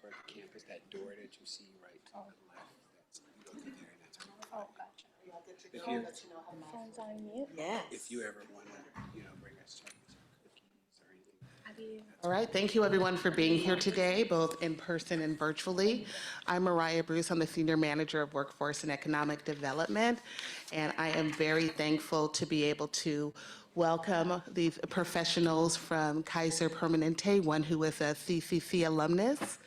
for the campus. That door that you see right to the left, that's, you go through there and that's where you find gotcha. Phone's on mute. Yes. if you ever want to, bring us chocolates or cookies or anything. All right, thank you everyone for being here today, both in person and virtually. I'm Mariah Bruce, I'm the Senior Manager of Workforce and Economic Development, and I am very thankful to be able to welcome these professionals from Kaiser Permanente, one who is a CCC alumnus,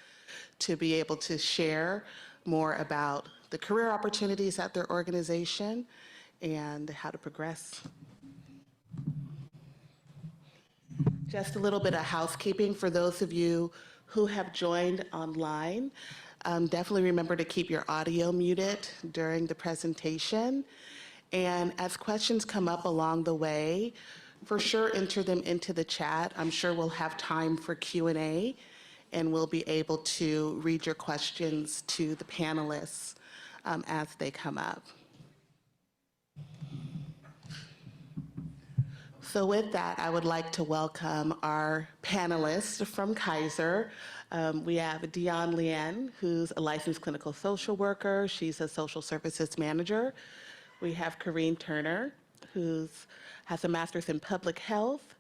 to be able to share more about the career opportunities at their organization and how to progress. Just a little bit of housekeeping for those of you who have joined online. Definitely remember to keep your audio muted during the presentation. And as questions come up along the way, for sure enter them into the chat. I'm sure we'll have time for Q&A, and we'll be able to read your questions to the panelists as they come up. So with that, I would like to welcome our panelists from Kaiser. We have Dion Lien, who's a licensed clinical social worker. She's a social services manager. We have Corrine Turner, who has a master's in public health,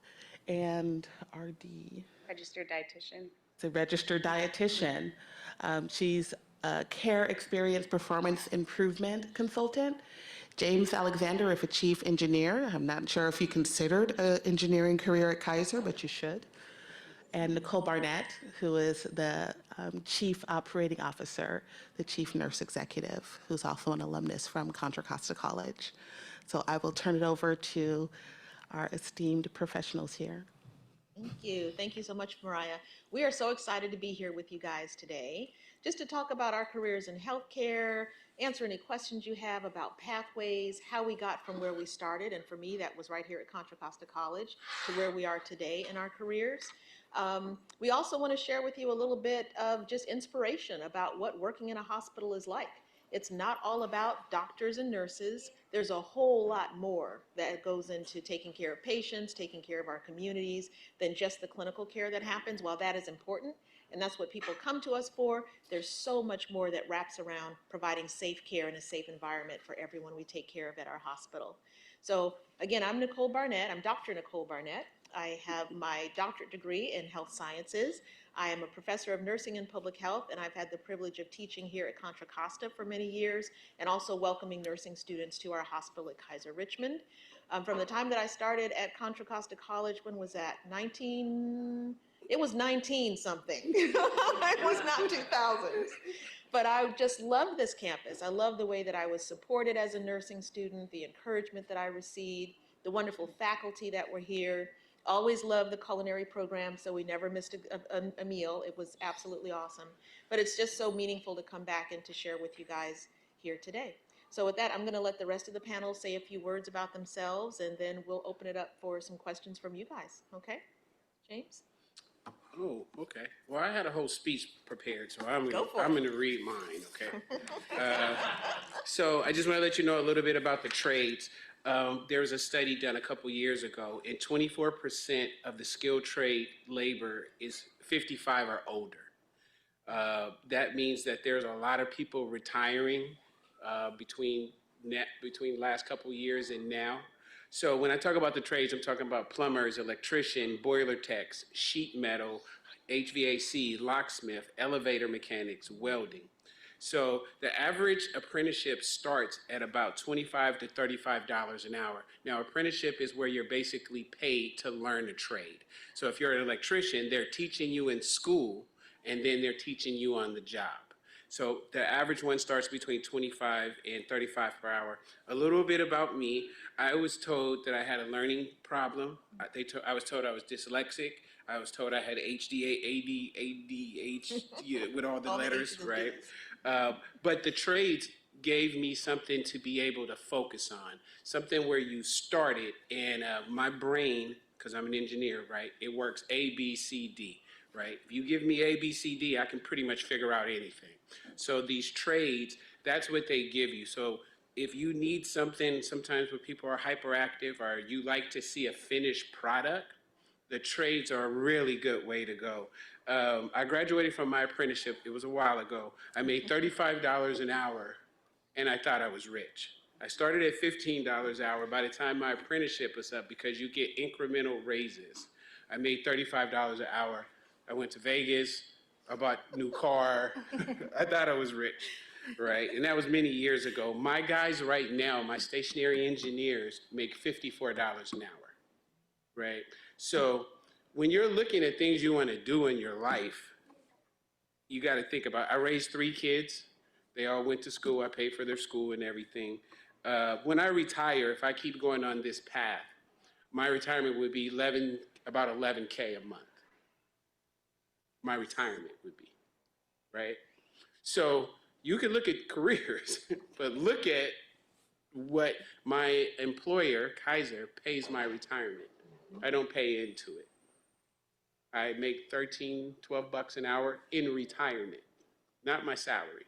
and RD. Registered dietitian. Is a registered dietitian. She's a care experience performance improvement consultant. James Alexander is a chief engineer. I'm not sure if you considered an engineering career at Kaiser, but you should. And Nicole Barnett, who is the chief operating officer, the chief nurse executive, who's also an alumnus from Contra Costa College. So I will turn it over to our esteemed professionals here. Thank you. Thank you so much, Mariah. We are so excited to be here with you guys today, just to talk about our careers in healthcare, answer any questions you have about pathways, how we got from where we started, and for me, that was right here at Contra Costa College, to where we are today in our careers. We also want to share with you a little bit of just inspiration about what working in a hospital is like. It's not all about doctors and nurses. There's a whole lot more that goes into taking care of patients, taking care of our communities, than just the clinical care that happens. While that is important, and that's what people come to us for, there's so much more that wraps around providing safe care and a safe environment for everyone we take care of at our hospital. So again, I'm Nicole Barnett. I'm Dr. Nicole Barnett. I have my doctorate degree in health sciences. I am a professor of nursing and public health, and I've had the privilege of teaching here at Contra Costa for many years, and also welcoming nursing students to our hospital at Kaiser Richmond. From the time that I started at Contra Costa College, when was that? It was 19 something. It was not 2000s. But I just love this campus. I love the way that I was supported as a nursing student, the encouragement that I received, the wonderful faculty that were here. Always loved the culinary program, so we never missed a meal. It was absolutely awesome. But it's just so meaningful to come back and to share with you guys here today. So with that, I'm going to let the rest of the panel say a few words about themselves, and then we'll open it up for some questions from you guys. Okay? James? Oh, okay. Well, I had a whole speech prepared, so I'm Go for it. going to read mine, okay? So I just want to let you know a little bit about the trades. There was a study done a couple years ago, and 24% of the skilled trade labor is 55 or older. That means that there's a lot of people retiring between last couple years and now. So when I talk about the trades, I'm talking about plumbers, electrician, boiler techs, sheet metal, HVAC, locksmith, elevator mechanics, welding. So the average apprenticeship starts at about $25 to $35 an hour. Now, apprenticeship is where you're basically paid to learn a trade. So if you're an electrician, they're teaching you in school, and then they're teaching you on the job. So the average one starts between 25 and 35 per hour. A little bit about me. I was told that I had a learning problem. I was told I was dyslexic. I was told I had ADHD with all the letters, right? But the trades gave me something to be able to focus on, something where you started, and my brain, because I'm an engineer, right, it works A, B, C, D, right? If you give me A, B, C, D, I can pretty much figure out anything. So these trades, that's what they give you. So if you need something, sometimes when people are hyperactive or you like to see a finished product, the trades are a really good way to go. I graduated from my apprenticeship. It was a while ago. I made $35 an hour, and I thought I was rich. I started at $15 an hour. By the time my apprenticeship was up, because you get incremental raises, I made $35 an hour. I went to Vegas. I bought a new car. I thought I was rich, right? And that was many years ago. My guys right now, my stationary engineers, make $54 an hour, right? So when you're looking at things you want to do in your life, you got to think about, I raised 3 kids. They all went to school. I paid for their school and everything. When I retire, if I keep going on this path, my retirement would be about 11K a month. My retirement would be, right? So you can look at careers, but look at what my employer, Kaiser, pays my retirement. I don't pay into it. I make $13, $12 an hour in retirement, not my salary.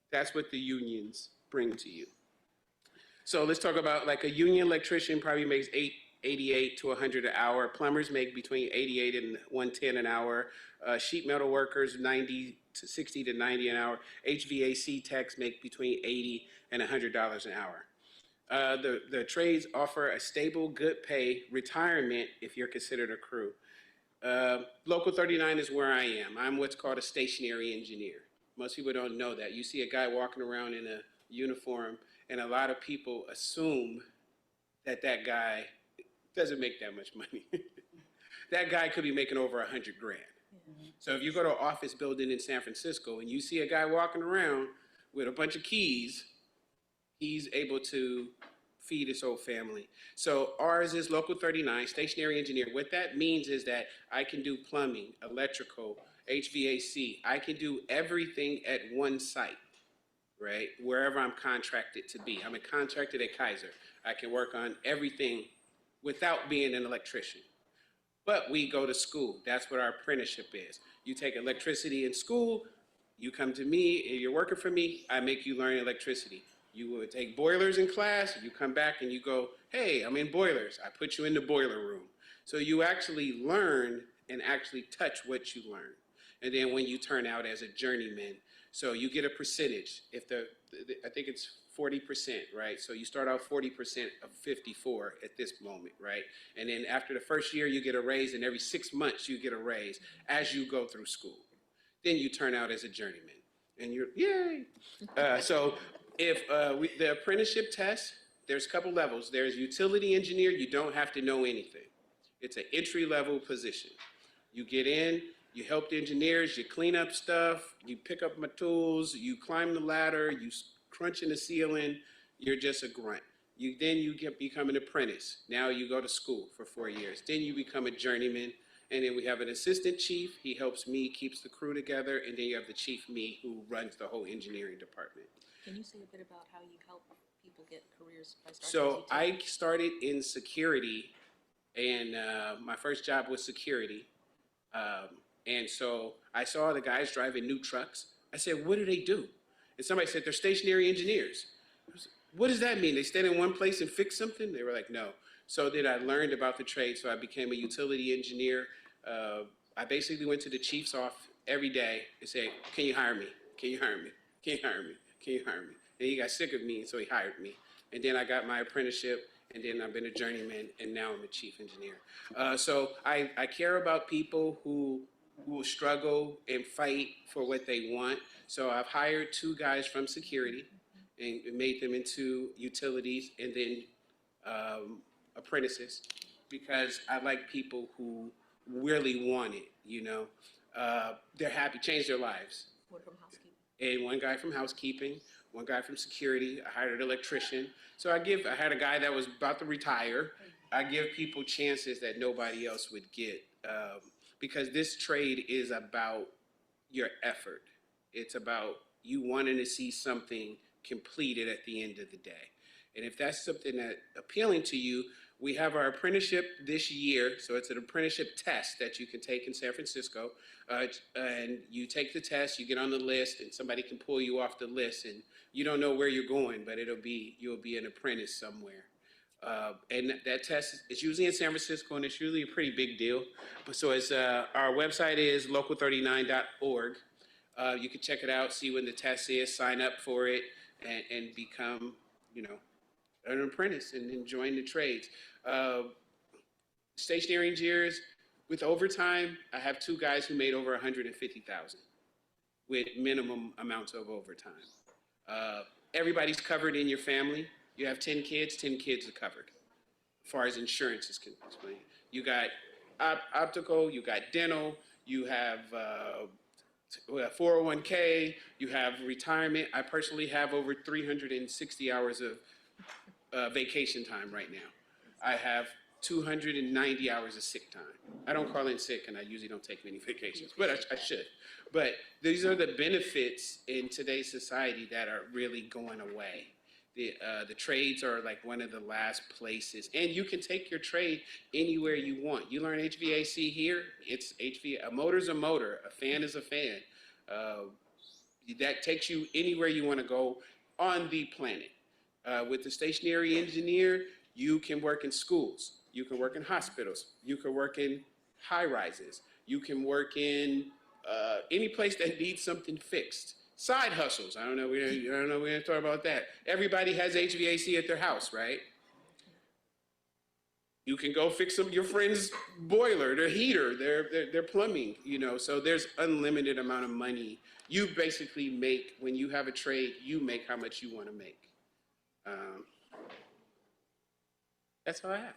That's what the unions bring to you. So let's talk about, like, a union electrician probably makes $88 to $100 an hour. Plumbers make between $88 and $110 an hour. Sheet metal workers, $60 to $90 an hour. HVAC techs make between $80 and $100 an hour. The trades offer a stable, good pay retirement if you're considered a crew. Local 39 is where I am. I'm what's called a stationary engineer. Most people don't know that. You see a guy walking around in a uniform, and a lot of people assume that that guy doesn't make that much money. That guy could be making over 100 grand. So if you go to an office building in San Francisco and you see a guy walking around with a bunch of keys, he's able to feed his whole family. So ours is Local 39, stationary engineer. What that means is that I can do plumbing, electrical, HVAC. I can do everything at one site, right? Wherever I'm contracted to be. I'm contracted at Kaiser. I can work on everything without being an electrician. But we go to school. That's what our apprenticeship is. You take electricity in school, you come to me, and you're working for me, I make you learn electricity. You would take boilers in class, you come back and you go, hey, I'm in boilers. I put you in the boiler room. So you actually learn and actually touch what you learn. And then when you turn out as a journeyman, so you get a percentage. If I think it's 40%, right? So you start out 40% of 54 at this moment, right? And then after the first year, you get a raise, and every 6 months you get a raise as you go through school. Then you turn out as a journeyman, and you're, yay! So if the apprenticeship test, there's a couple levels. There's utility engineer. You don't have to know anything. It's an entry-level position. You get in, you help the engineers, you clean up stuff, you pick up my tools, you climb the ladder, you crunch in the ceiling, you're just a grunt. Then you become an apprentice. Now you go to school for 4 years. Then you become a journeyman. And then we have an assistant chief. He helps me, keeps the crew together. And then you have the chief me, who runs the whole engineering department. Can you say a bit about how you help people get careers by starting So I started in security, and my first job was security. And so I saw the guys driving new trucks. I said, what do they do? And somebody said, they're stationary engineers. I was, what does that mean? They stand in one place and fix something? They were like, no. So then I learned about the trade. So I became a utility engineer. I basically went to the chief's office every day and said, can you hire me? Can you hire me? Can you hire me? Can you hire me? And he got sick of me, and so he hired me. And then I got my apprenticeship, and then I've been a journeyman, and now I'm a chief engineer. So I care about people who will struggle and fight for what they want. So I've hired 2 guys from security and made them into utilities, and then apprentices, because I like people who really want it, you know. They're happy, change their lives. One from housekeeping. And one guy from housekeeping, one guy from security. I hired an electrician. So I had a guy that was about to retire. I give people chances that nobody else would get, because this trade is about your effort. It's about you wanting to see something completed at the end of the day. And if that's something that's appealing to you, we have our apprenticeship this year. So it's an apprenticeship test that you can take in San Francisco. And you take the test, you get on the list, and somebody can pull you off the list. And you don't know where you're going, but you'll be an apprentice somewhere. And that test is usually in San Francisco, and it's usually a pretty big deal. But so as our website is local39.org. You can check it out, see when the test is, sign up for it, and become, an apprentice and join the trades. Stationary engineers with overtime, I have two guys who made over 150,000 with minimum amounts of overtime. Everybody's covered in your family. You have 10 kids are covered. As far as insurance is concerned, you got optical, you got dental, you have 401k, you have retirement. I personally have over 360 hours of vacation time right now. I have 290 hours of sick time. I don't call in sick, and I usually don't take many vacations, but I should. But these are the benefits in today's society that are really going away. The trades are like one of the last places, and you can take your trade anywhere you want. You learn HVAC here, it's HVAC. A motor's a motor, a fan is a fan. That takes you anywhere you want to go on the planet. With the stationary engineer, you can work in schools, you can work in hospitals, you can work in high rises, you can work in any place that needs something fixed. Side hustles. I don't know. We're going to talk about that. Everybody has HVAC at their house, right? You can go fix your friend's boiler, their heater, their plumbing. So there's unlimited amount of money. You basically make, when you have a trade, you make how much you want to make. That's all I have.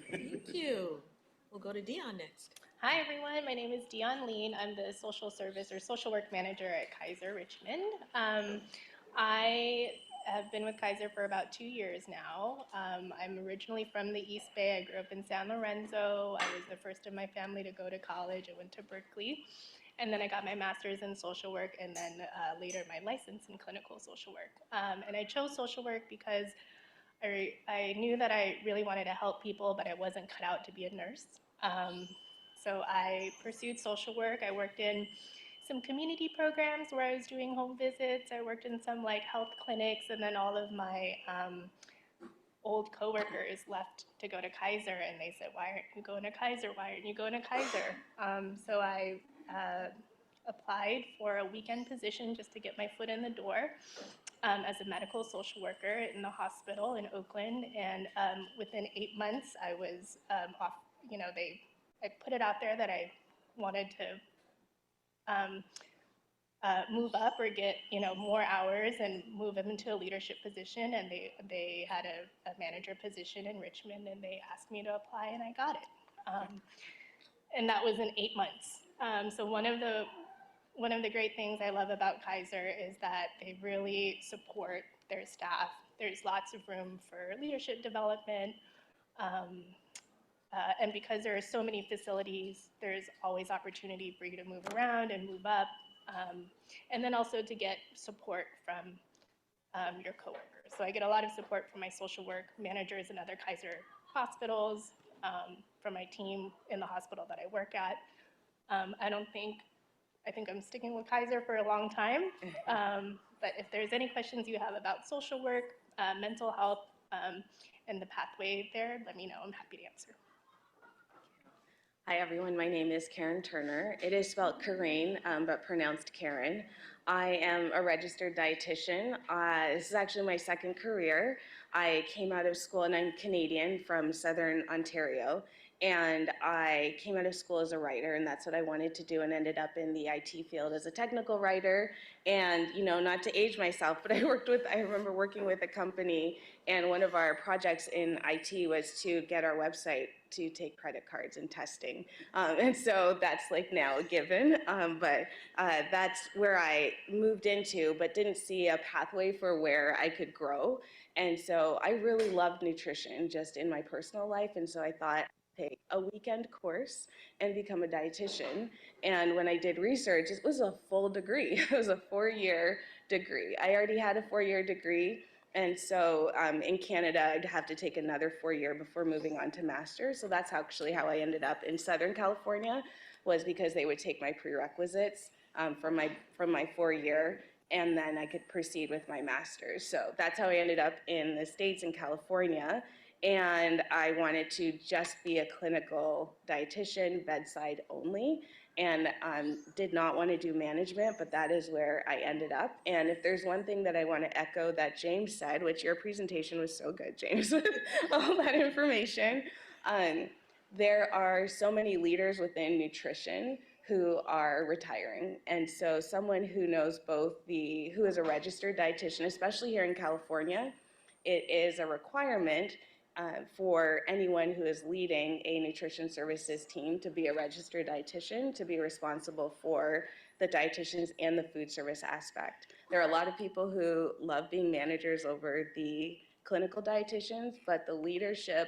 Thank you. We'll go to Dion next. Hi everyone, my name is Dion Lean. I'm the social service or social work manager at Kaiser Richmond. I have been with Kaiser for about 2 years now. I'm originally from the East Bay. I grew up in San Lorenzo. I was the first in my family to go to college. I went to Berkeley. And then I got my master's in social work and then later my license in clinical social work. And I chose social work because I knew that I really wanted to help people, but I wasn't cut out to be a nurse. So I pursued social work. I worked in some community programs where I was doing home visits. I worked in some health clinics, and then all of my old coworkers left to go to Kaiser, and they said, "Why aren't you going to Kaiser? Why aren't you going to Kaiser?" So I applied for a weekend position just to get my foot in the door as a medical social worker in the hospital in Oakland, and within 8 months I was off. I put it out there that I wanted to move up or get more hours and move them into a leadership position, and they had a manager position in Richmond, and they asked me to apply, and I got it. And that was in 8 months. So one of the great things I love about Kaiser is that they really support their staff. There's lots of room for leadership development. And because there are so many facilities, there's always opportunity for you to move around and move up. And then also to get support from your coworkers. So I get a lot of support from my social work managers in other Kaiser hospitals, from my team in the hospital that I work at. I think I'm sticking with Kaiser for a long time. But if there's any questions you have about social work, mental health, and the pathway there, let me know. I'm happy to answer. Hi everyone, my name is Karen Turner. It is spelled Karen, but pronounced Karen. I am a registered dietitian. This is actually my second career. I came out of school, and I'm Canadian from Southern Ontario, and I came out of school as a writer, and that's what I wanted to do, and ended up in the IT field as a technical writer. And not to age myself, but I remember working with a company, and one of our projects in IT was to get our website to take credit cards and testing. And so that's now a given, but that's where I moved into, but didn't see a pathway for where I could grow. And so I really loved nutrition just in my personal life, and so I thought, take a weekend course and become a dietitian. And when I did research, it was a full degree. It was a 4-year degree. I already had a 4-year degree, and so in Canada, I'd have to take another 4-year before moving on to master's. So that's actually how I ended up in Southern California, was because they would take my prerequisites from my 4-year, and then I could proceed with my master's. So that's how I ended up in the States, in California. and I wanted to just be a clinical dietitian, bedside only, and did not want to do management, but that is where I ended up. And if there's one thing that I want to echo that James said, which your presentation was so good, James, with all that information, there are so many leaders within nutrition who are retiring. And so someone who knows who is a registered dietitian, especially here in California, it is a requirement for anyone who is leading a nutrition services team to be a registered dietitian, to be responsible for the dietitians and the food service aspect. There are a lot of people who love being managers over the clinical dietitians, but the leadership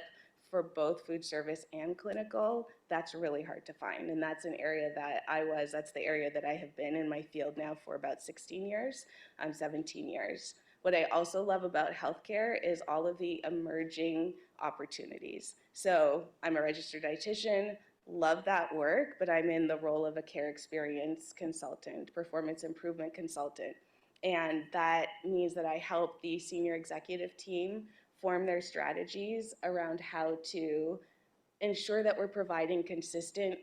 for both food service and clinical, that's really hard to find. And that's an area that that's the area that I have been in my field now for about 16 years, 17 years. What I also love about healthcare is all of the emerging opportunities. So I'm a registered dietitian, love that work, but I'm in the role of a care experience consultant, performance improvement consultant. And that means that I help the senior executive team form their strategies around how to ensure that we're providing consistent,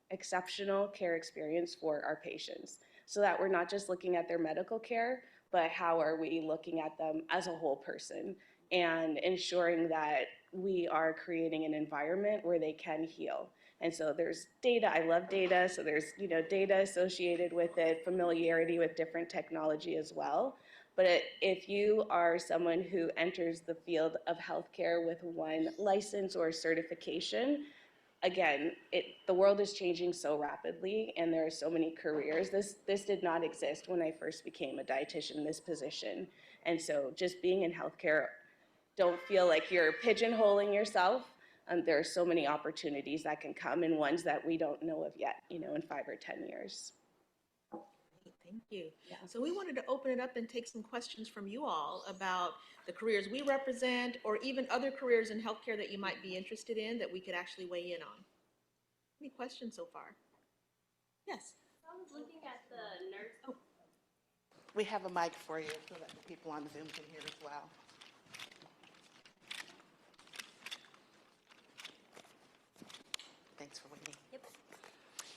exceptional care experience for our patients, so that we're not just looking at their medical care, but how are we looking at them as a whole person and ensuring that we are creating an environment where they can heal. And so there's data, I love data, so there's data associated with it, familiarity with different technology as well. But if you are someone who enters the field of healthcare with one license or certification, again, the world is changing so rapidly, and there are so many careers. This did not exist when I first became a dietitian in this position. And so just being in healthcare, don't feel like you're pigeonholing yourself. There are so many opportunities that can come, and ones that we don't know of yet, in 5 or 10 years. Thank you. Yeah. So we wanted to open it up and take some questions from you all about the careers we represent, or even other careers in healthcare that you might be interested in that we could actually weigh in on. Any questions so far? Yes. I was looking at the nurse. Oh. We have a mic for you so that the people on Zoom can hear as well. Thanks for waiting.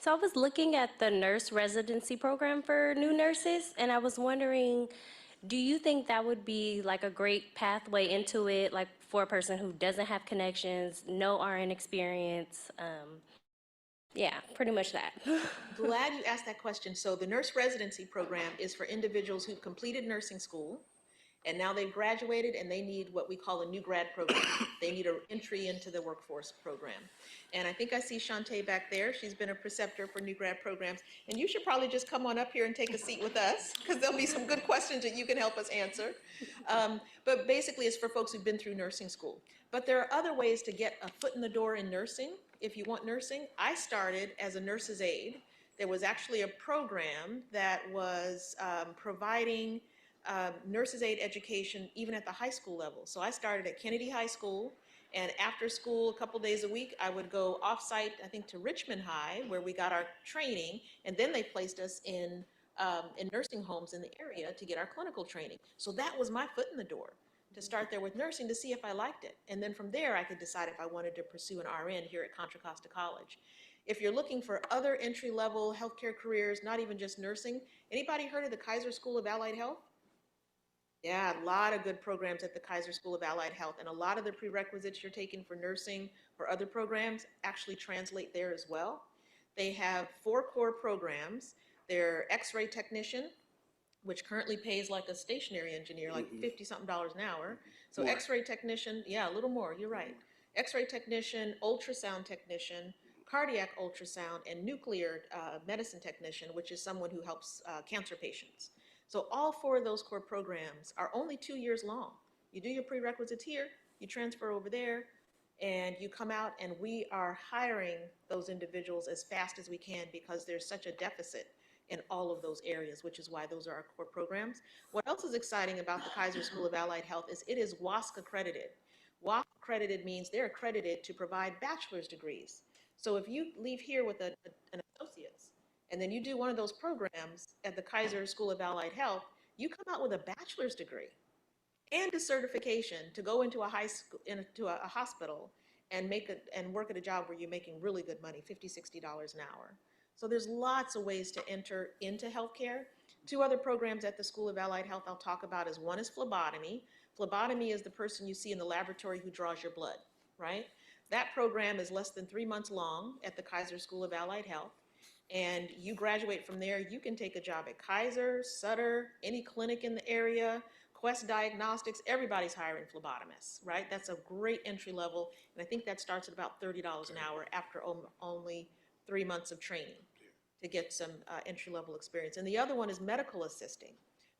So I was looking at the nurse residency program for new nurses, and I was wondering, do you think that would be like a great pathway into it, like for a person who doesn't have connections, no RN experience? Yeah, pretty much that. Glad you asked that question. So the nurse residency program is for individuals who've completed nursing school, and now they've graduated and they need what we call a new grad program. They need an entry into the workforce program. And I think I see Shantae back there. She's been a preceptor for new grad programs. And you should probably just come on up here and take a seat with us, because there'll be some good questions that you can help us answer. But basically it's for folks who've been through nursing school. But there are other ways to get a foot in the door in nursing if you want nursing. I started as a nurse's aide. There was actually a program that was providing nurse's aide education even at the high school level. So I started at Kennedy High School, and after school, a couple days a week, I would go off-site, I think, to Richmond High, where we got our training, and then they placed us in nursing homes in the area to get our clinical training. So that was my foot in the door, to start there with nursing to see if I liked it. And then from there, I could decide if I wanted to pursue an RN here at Contra Costa College. If you're looking for other entry-level healthcare careers, not even just nursing, anybody heard of the Kaiser School of Allied Health? Yeah, a lot of good programs at the Kaiser School of Allied Health, and a lot of the prerequisites you're taking for nursing or other programs actually translate there as well. They have 4 core programs. They're X-ray technician, which currently pays like a stationary engineer, like $50-something an hour. So more. X-ray technician, yeah, a little more, you're right. X-ray technician, ultrasound technician, cardiac ultrasound, and nuclear medicine technician, which is someone who helps cancer patients. So all 4 of those core programs are only 2 years long. You do your prerequisites here, you transfer over there, and you come out, and we are hiring those individuals as fast as we can because there's such a deficit in all of those areas, which is why those are our core programs. What else is exciting about the Kaiser School of Allied Health is it is WASC accredited. WASC accredited means they're accredited to provide bachelor's degrees. So if you leave here with an associate's, and then you do one of those programs at the Kaiser School of Allied Health, you come out with a bachelor's degree. and a certification to go into a high school, into a hospital and and work at a job where you're making really good money, $50, $60 an hour. So there's lots of ways to enter into healthcare. Two other programs at the School of Allied Health I'll talk about is one is phlebotomy. Phlebotomy is the person you see in the laboratory who draws your blood, right? That program is less than 3 months long at the Kaiser School of Allied Health. And you graduate from there, you can take a job at Kaiser, Sutter, any clinic in the area, Quest Diagnostics, everybody's hiring phlebotomists, right? That's a great entry level, and I think that starts at about $30 an hour after only 3 months of training to get some entry level experience. And the other one is medical assisting.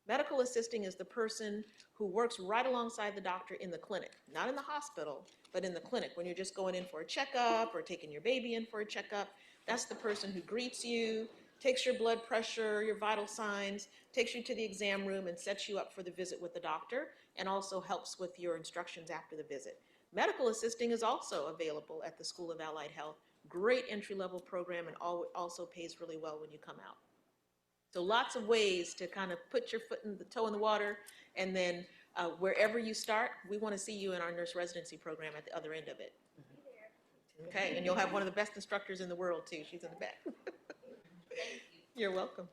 Medical assisting is the person who works right alongside the doctor in the clinic, not in the hospital, but in the clinic when you're just going in for a checkup or taking your baby in for a checkup. That's the person who greets you, takes your blood pressure, your vital signs, takes you to the exam room and sets you up for the visit with the doctor, and also helps with your instructions after the visit. Medical assisting is also available at the School of Allied Health. Great entry-level program, and also pays really well when you come out. So lots of ways to kind of put your toe in the water, and then wherever you start, we want to see you in our nurse residency program at the other end of it. Okay, and you'll have one of the best instructors in the world too. She's in the back. You're welcome.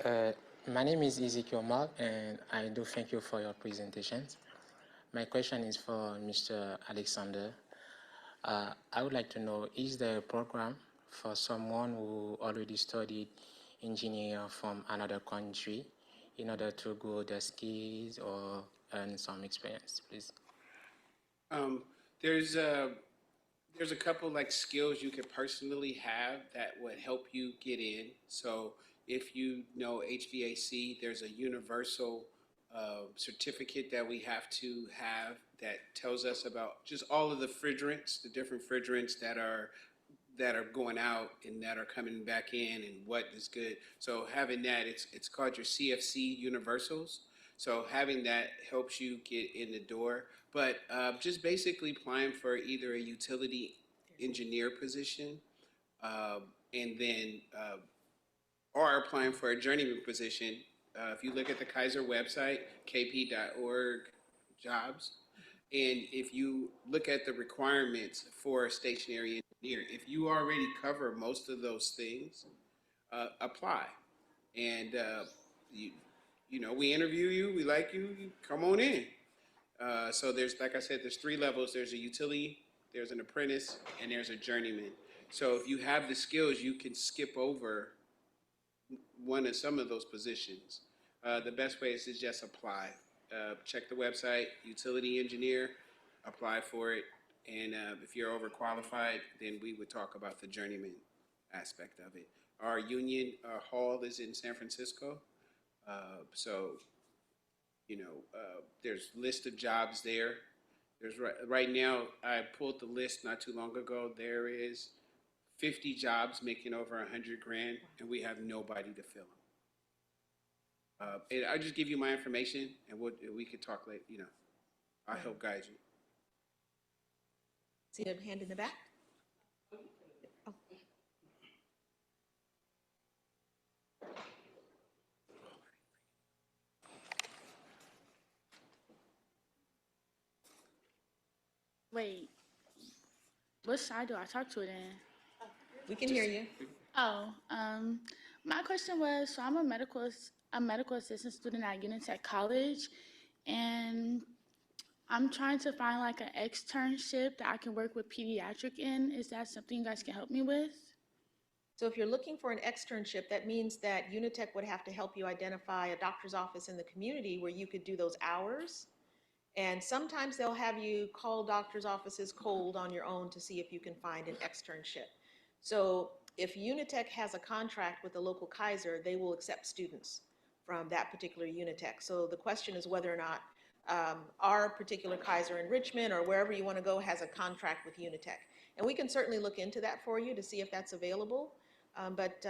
My name is Ezekiel Mark, and I do thank you for your presentations. My question is for Mr. Alexander. I would like to know, is there a program for someone who already studied engineering from another country in order to grow their skills or earn some experience, please? There's a couple like skills you could personally have that would help you get in. So if you know HVAC, there's a universal certificate that we have to have that tells us about just all of the refrigerants, the different refrigerants that are going out and that are coming back in, and what is good. So having that, it's called your CFC universals. So having that helps you get in the door. But just basically applying for either a utility engineer position, and then or applying for a journeyman position. If you look at the Kaiser website, kp.org jobs, and if you look at the requirements for a stationary engineer, if you already cover most of those things, apply. And we interview you, we like you, come on in. So there's, like I said, there's 3 levels. There's a utility, there's an apprentice, and there's a journeyman. So if you have the skills, you can skip over some of those positions. The best way is to just apply. Check the website, utility engineer, apply for it. And if you're overqualified, then we would talk about the journeyman aspect of it. Our union hall is in San Francisco. There's list of jobs there. There's right now, I pulled the list not too long ago. There is 50 jobs making over $100,000, and we have nobody to fill them. And I'll just give you my information, and we could talk later. I'll help guide you. See the hand in the back? Oh. Wait, what side do I talk to it in? We can hear you. Oh, my question was, so I'm a medical assistant student at Unitech College, and I'm trying to find like an externship that I can work with pediatric in. Is that something you guys can help me with? So if you're looking for an externship, that means that Unitech would have to help you identify a doctor's office in the community where you could do those hours. And sometimes they'll have you call doctor's offices cold on your own to see if you can find an externship. So if Unitech has a contract with the local Kaiser, they will accept students from that particular Unitech. So the question is whether or not our particular Kaiser in Richmond or wherever you want to go has a contract with Unitech. And we can certainly look into that for you to see if that's available. But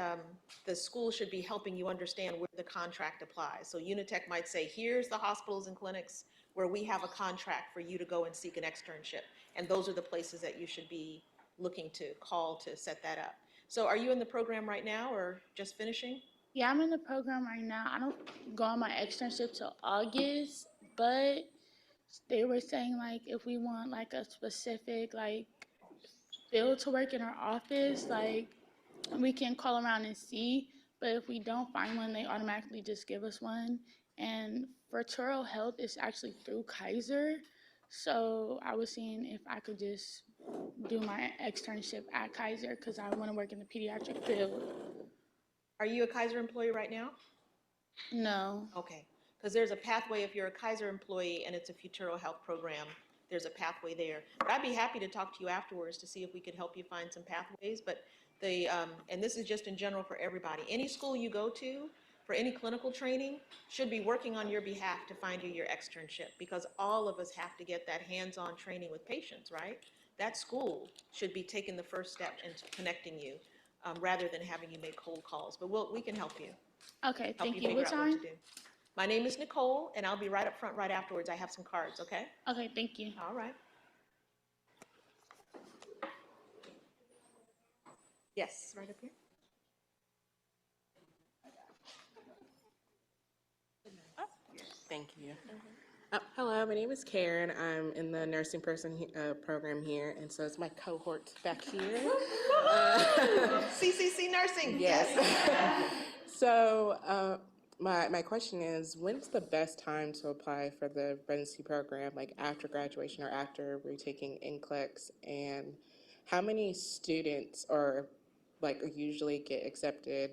the school should be helping you understand where the contract applies. So Unitech might say, here's the hospitals and clinics where we have a contract for you to go and seek an externship. And those are the places that you should be looking to call to set that up. So are you in the program right now or just finishing? Yeah, I'm in the program right now. I don't go on my externship till August, but they were saying like if we want like a specific like field to work in our office, like we can call around and see. But if we don't find one, they automatically just give us one. And Ferturo Health is actually through Kaiser. So I was seeing if I could just do my externship at Kaiser because I want to work in the pediatric field. Are you a Kaiser employee right now? No. Okay, because there's a pathway if you're a Kaiser employee and it's a Futuro Health program, there's a pathway there. But I'd be happy to talk to you afterwards to see if we could help you find some pathways. But and this is just in general for everybody. Any school you go to for any clinical training should be working on your behalf to find you your externship because all of us have to get that hands-on training with patients, right? That school should be taking the first step into connecting you rather than having you make cold calls. But we can help you. Okay, Help thank you you. figure What out what time? to do. My name is Nicole, and I'll be right up front right afterwards. I have some cards, okay? Okay, thank you. All right. Yes, right up here. Thank you. Hello, my name is Karen. I'm in the nursing program here, and so it's my cohort back here. CCC Nursing. Yes. So my question is, when's the best time to apply for the residency program, like after graduation or after retaking NCLEX, and how many students usually get accepted,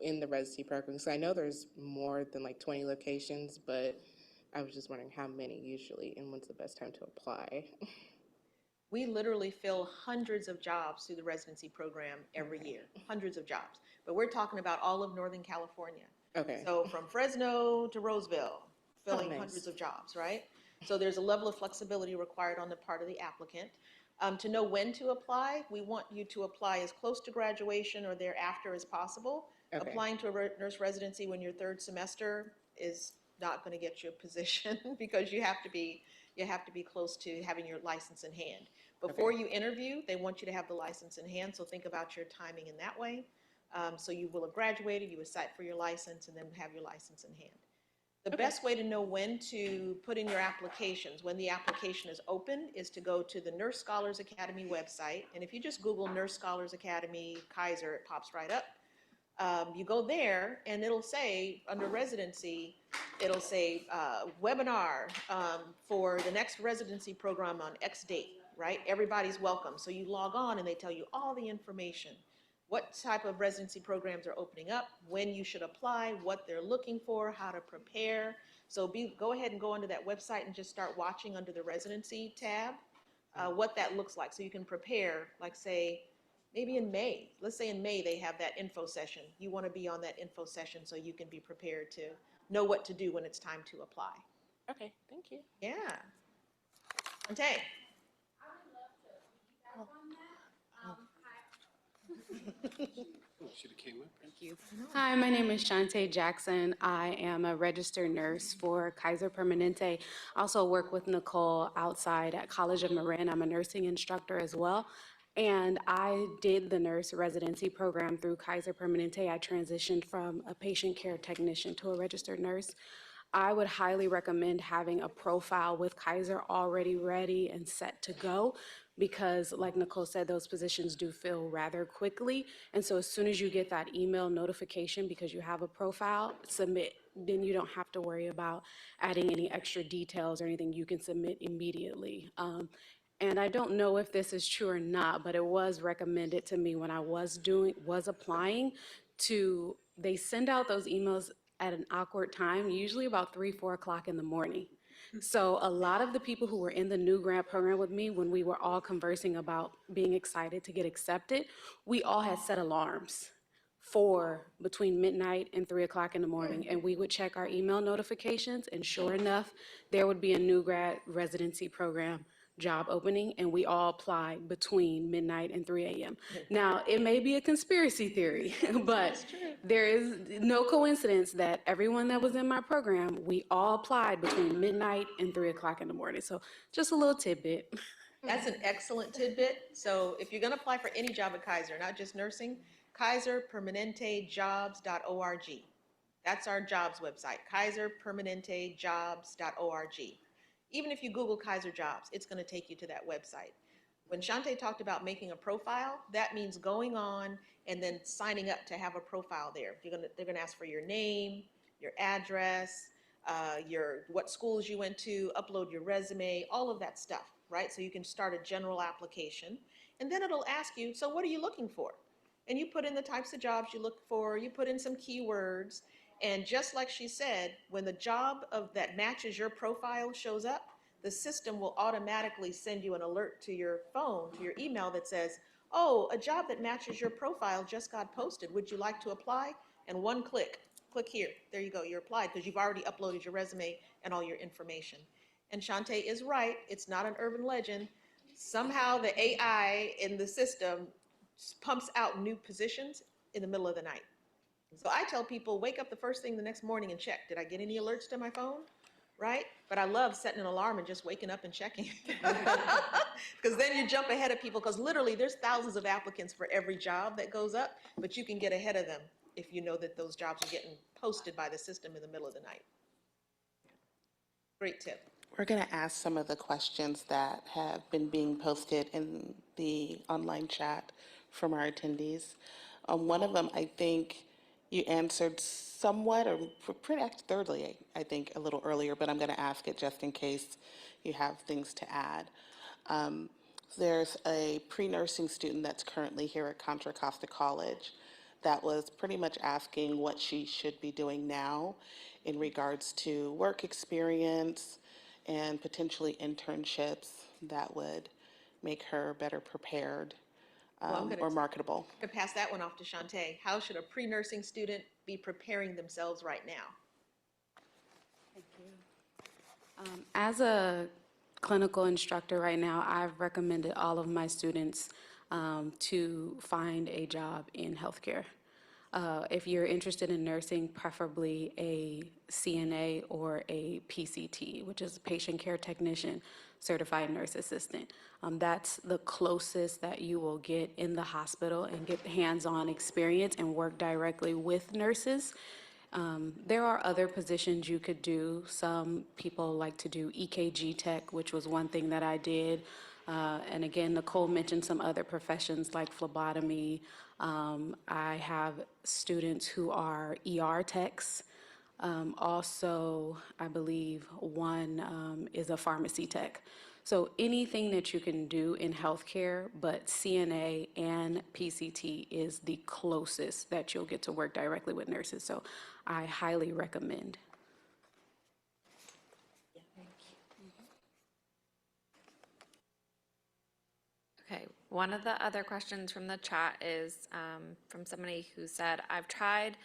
in the residency program? So I know there's more than like 20 locations, but I was just wondering how many usually, and when's the best time to apply? We literally fill hundreds of jobs through the residency program every year, hundreds of jobs. But we're talking about all of Northern California. Okay. So from Fresno to Roseville, filling nice. hundreds of jobs, right? So there's a level of flexibility required on the part of the applicant. To know when to apply, we want you to apply as close to graduation or thereafter as possible. Okay. Applying to a nurse residency when you're third semester is not going to get you a position because you have to be close to having your license in hand. Before you interview, they want you to have the license in hand, so think about your timing in that way. So you will have graduated, you would cite for your license, and then have your license in hand. The best way to know when to put in your applications, when the application is open, is to go to the Nurse Scholars Academy website. And if you just Google Nurse Scholars Academy Kaiser, it pops right up. You go there and it'll say under residency, it'll say webinar for the next residency program on X date, right? Everybody's welcome. So you log on and they tell you all the information. What type of residency programs are opening up, when you should apply, what they're looking for, how to prepare. So go ahead and go onto that website and just start watching under the residency tab what that looks like. So you can prepare, like say, maybe in May. Let's say in May they have that info session. You want to be on that info session so you can be prepared to know what to do when it's time to apply. Okay, thank you. Yeah. Ante. Should have came up. Thank you. Hi, my name is Shantae Jackson. I am a registered nurse for Kaiser Permanente. I also work with Nicole outside at College of Marin. I'm a nursing instructor as well. And I did the nurse residency program through Kaiser Permanente. I transitioned from a patient care technician to a registered nurse. I would highly recommend having a profile with Kaiser already ready and set to go because, like Nicole said, those positions do fill rather quickly. And so as soon as you get that email notification because you have a profile, submit. Then you don't have to worry about adding any extra details or anything. You can submit immediately. And I don't know if this is true or not, but it was recommended to me when I was applying to, they send out those emails at an awkward time, usually about 3, 4 o'clock in the morning. So a lot of the people who were in the new grant program with me, when we were all conversing about being excited to get accepted, we all had set alarms for between midnight and 3 o'clock in the morning. And we would check our email notifications, and sure enough, there would be a new grad residency program job opening, and we all applied between midnight and 3 a.m. Now, it may be a conspiracy theory, but there is no coincidence that everyone that was in my program, we all applied between midnight and 3 o'clock in the morning. So just a little tidbit. That's an excellent tidbit. So if you're going to apply for any job at Kaiser, not just nursing, kaiserpermanentejobs.org. That's our jobs website, kaiserpermanentejobs.org. Even if you Google Kaiser Jobs, it's going to take you to that website. When Shante talked about making a profile, that means going on and then signing up to have a profile there. They're going to ask for your name, your address, what schools you went to, upload your resume, all of that stuff, right? So you can start a general application. And then it'll ask you, so what are you looking for? And you put in the types of jobs you look for, you put in some keywords, and just like she said, when the job that matches your profile shows up, the system will automatically send you an alert to your phone, to your email that says, oh, a job that matches your profile just got posted. Would you like to apply? And one click here. There you go, you're applied because you've already uploaded your resume and all your information. And Shante is right, it's not an urban legend. Somehow the AI in the system pumps out new positions in the middle of the night. So I tell people, wake up the first thing the next morning and check. Did I get any alerts to my phone? Right? But I love setting an alarm and just waking up and checking. Because then you jump ahead of people, because literally there's thousands of applicants for every job that goes up, but you can get ahead of them if you know that those jobs are getting posted by the system in the middle of the night. Great tip. We're going to ask some of the questions that have been being posted in the online chat from our attendees. One of them, I think you answered somewhat, or pretty thirdly, I think, a little earlier, but I'm going to ask it just in case you have things to add. There's a pre-nursing student that's currently here at Contra Costa College that was pretty much asking what she should be doing now in regards to work experience and potentially internships that would make her better prepared or marketable. I'm going to pass that one off to Shante. How should a pre-nursing student be preparing themselves right now? Thank you. As a clinical instructor right now, I've recommended all of my students to find a job in healthcare. If you're interested in nursing, preferably a CNA or a PCT, which is a patient care technician, certified nurse assistant. That's the closest that you will get in the hospital and get hands-on experience and work directly with nurses. There are other positions you could do. Some people like to do EKG tech, which was one thing that I did. And again, Nicole mentioned some other professions like phlebotomy. I have students who are ER techs. Also, I believe one is a pharmacy tech. So anything that you can do in healthcare, but CNA and PCT is the closest that you'll get to work directly with nurses. So I highly recommend. Okay, one of the other questions from the chat is from somebody who said, I've tried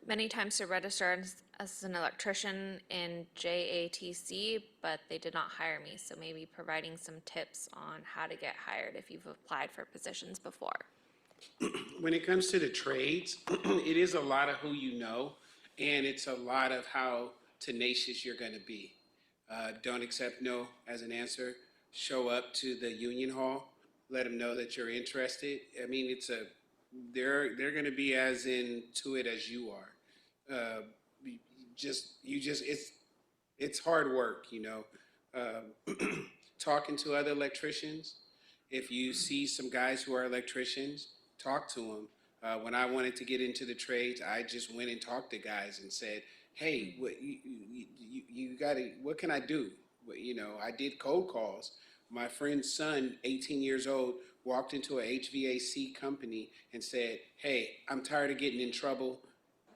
many times to register as an electrician in JATC, but they did not hire me. So maybe providing some tips on how to get hired if you've applied for positions before. When it comes to the trades, it is a lot of who you know, and it's a lot of how tenacious you're going to be. Don't accept no as an answer. Show up to the union hall. Let them know that you're interested. I mean, they're going to be as into it as you are. It's hard work, you know. Talking to other electricians. If you see some guys who are electricians, talk to them. When I wanted to get into the trades, I just went and talked to guys and said, "Hey, what can I do?" You know, I did cold calls. My friend's son, 18 years old, walked into a HVAC company and said, "Hey, I'm tired of getting in trouble.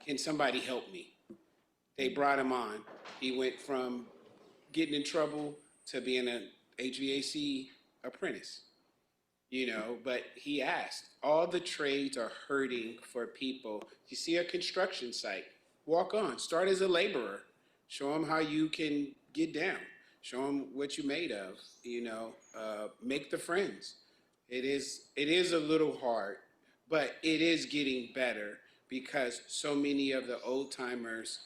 Can somebody help me?" They brought him on. He went from getting in trouble to being an HVAC apprentice. You know, but he asked. All the trades are hurting for people. You see a construction site, walk on, start as a laborer. Show them how you can get down. Show them what you're made of, you know, make the friends. It is a little hard, but it is getting better because so many of the old timers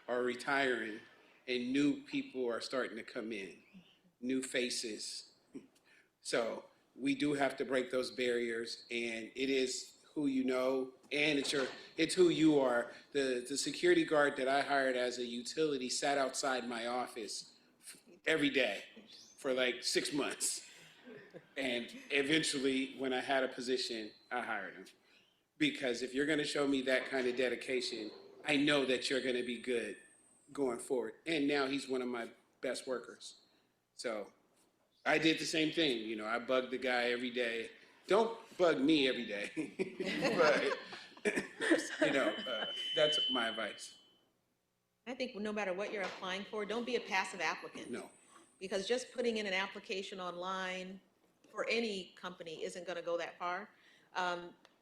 are retiring and new people are starting to come in, new faces. So we do have to break those barriers, and it is who you know, and it's who you are. The security guard that I hired as a utility sat outside my office every day for like 6 months. And eventually, when I had a position, I hired him. Because if you're going to show me that kind of dedication, I know that you're going to be good going forward. And now he's one of my best workers. So I did the same thing. You know, I bugged the guy every day. Don't bug me every day. But, that's my advice. I think no matter what you're applying for, don't be a passive applicant. No. Because just putting in an application online for any company isn't going to go that far.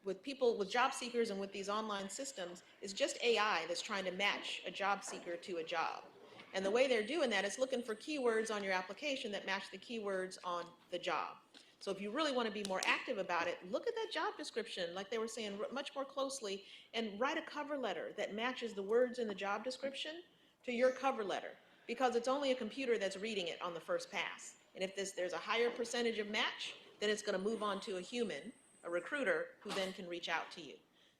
With people, with job seekers and with these online systems, it's just AI that's trying to match a job seeker to a job. And the way they're doing that is looking for keywords on your application that match the keywords on the job. So if you really want to be more active about it, look at that job description, like they were saying, much more closely, and write a cover letter that matches the words in the job description to your cover letter, because it's only a computer that's reading it on the first pass. And if there's a higher percentage of match, then it's going to move on to a human, a recruiter, who then can reach out to you.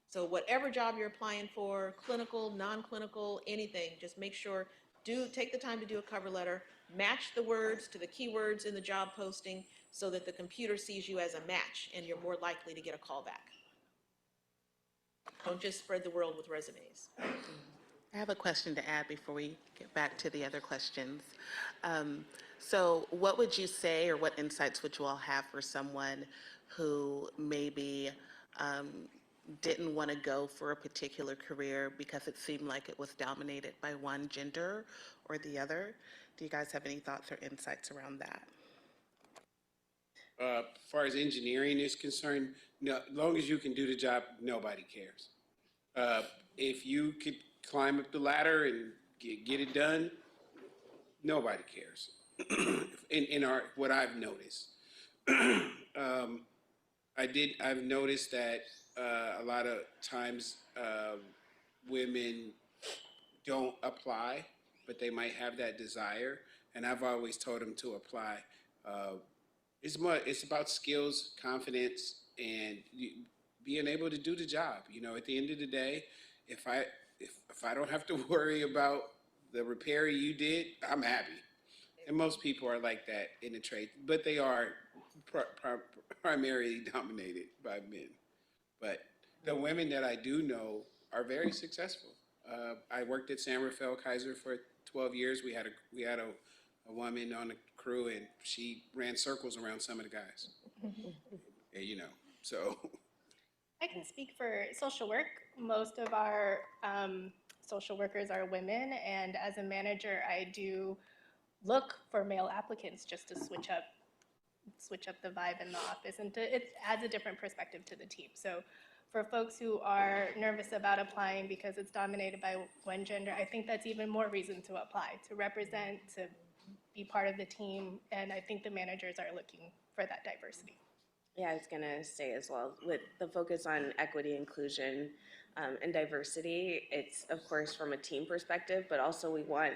So whatever job you're applying for, clinical, non-clinical, anything, just make sure, take the time to do a cover letter, match the words to the keywords in the job posting so that the computer sees you as a match and you're more likely to get a call back. Don't just spread the world with resumes. I have a question to add before we get back to the other questions. So what would you say, or what insights would you all have for someone who maybe didn't want to go for a particular career because it seemed like it was dominated by one gender or the other? Do you guys have any thoughts or insights around that? As far as engineering is concerned, no, as long as you can do the job, nobody cares. If you could climb up the ladder and get it done, nobody cares. in what I've noticed, I've noticed that a lot of times women don't apply, but they might have that desire, and I've always told them to apply. It's about skills, confidence, and being able to do the job. You know, at the end of the day, if I don't have to worry about the repair you did, I'm happy. And most people are like that in the trade, but they are primarily dominated by men. But the women that I do know are very successful. I worked at San Rafael Kaiser for 12 years. We had a woman on the crew, and she ran circles around some of the guys. Yeah, you know, so. I can speak for social work. Most of our social workers are women, and as a manager, I do look for male applicants just to switch up the vibe in the office, and it adds a different perspective to the team. So for folks who are nervous about applying because it's dominated by one gender, I think that's even more reason to apply, to represent, to be part of the team, and I think the managers are looking for that diversity. Yeah, I was gonna say as well, with the focus on equity, inclusion, and diversity, it's of course from a team perspective, but also we want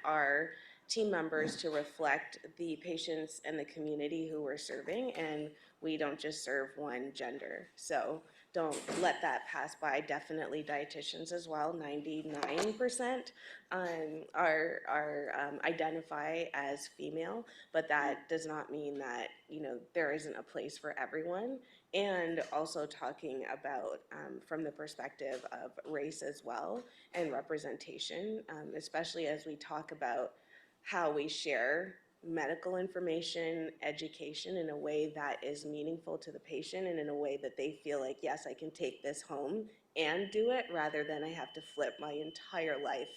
our team members to reflect the patients and the community who we're serving, and we don't just serve one gender. So don't let that pass by. Definitely dietitians as well. 99% are identify as female, but that does not mean that, you know, there isn't a place for everyone. And also talking about from the perspective of race as well and representation, especially as we talk about how we share medical information, education in a way that is meaningful to the patient and in a way that they feel like, yes, I can take this home and do it, rather than I have to flip my entire life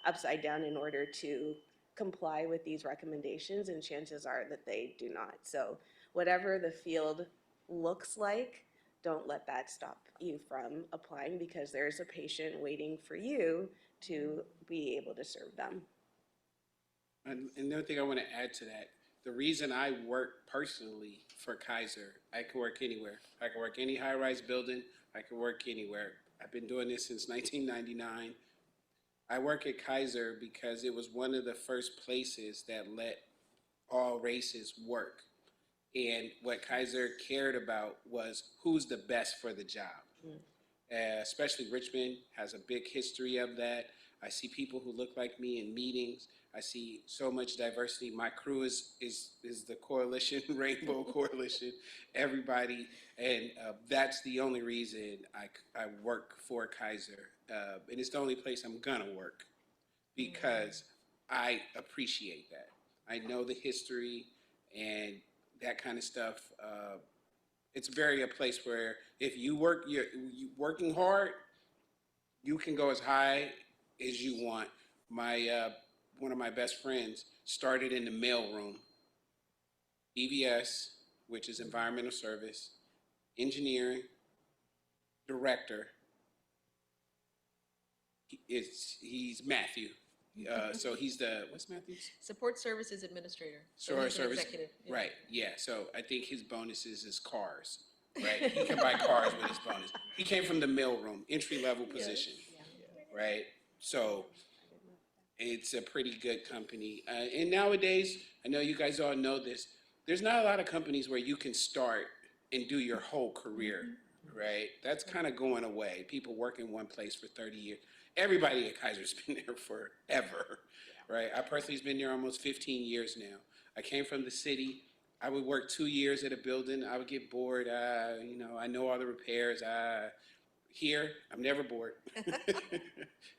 upside down in order to comply with these recommendations, and chances are that they do not. So whatever the field looks like, don't let that stop you from applying, because there's a patient waiting for you to be able to serve them. And another thing I want to add to that, the reason I work personally for Kaiser, I can work anywhere. I can work any high-rise building. I can work anywhere. I've been doing this since 1999. I work at Kaiser because it was one of the first places that let all races work. And what Kaiser cared about was who's the best for the job. Especially Richmond has a big history of that. I see people who look like me in meetings. I see so much diversity. My crew is the coalition, Rainbow Coalition, everybody. And that's the only reason I work for Kaiser. And it's the only place I'm gonna work because I appreciate that. I know the history and that kind of stuff. It's very a place where if you working hard, you can go as high as you want. My one of my best friends started in the mailroom, EVS, which is environmental service, engineering, director. He's Matthew. So he's what's Matthew's? Support Services Administrator. So Support he's an service. executive. Yeah. Right. Yeah. So I think his bonuses is cars. Right. He can buy cars with his bonus. He came from the mailroom, entry level position. Right. So it's a pretty good company. And nowadays, I know you guys all know this. There's not a lot of companies where you can start and do your whole career. Right. That's kind of going away. People work in one place for 30 years. Everybody at Kaiser's been there forever, right? I personally has been there almost 15 years now. I came from the city. I would work 2 years at a building. I would get bored. I know all the repairs. Here, I'm never bored.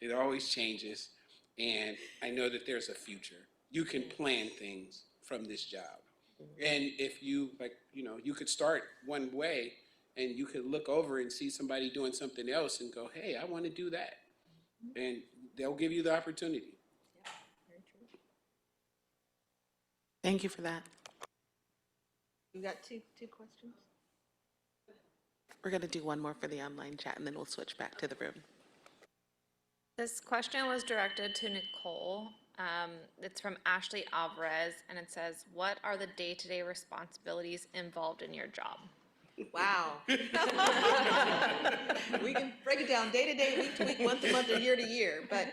It always changes. And I know that there's a future. You can plan things from this job. And if you, you could start one way and you could look over and see somebody doing something else and go, hey, I want to do that. And they'll give you the opportunity. Yeah, very true. Thank you for that. You got two questions? We're going to do one more for the online chat, and then we'll switch back to the room. This question was directed to Nicole. It's from Ashley Alvarez, and it says, what are the day-to-day responsibilities involved in your job? Wow. We can break it down day to day, week to week, month to month, or year to year. But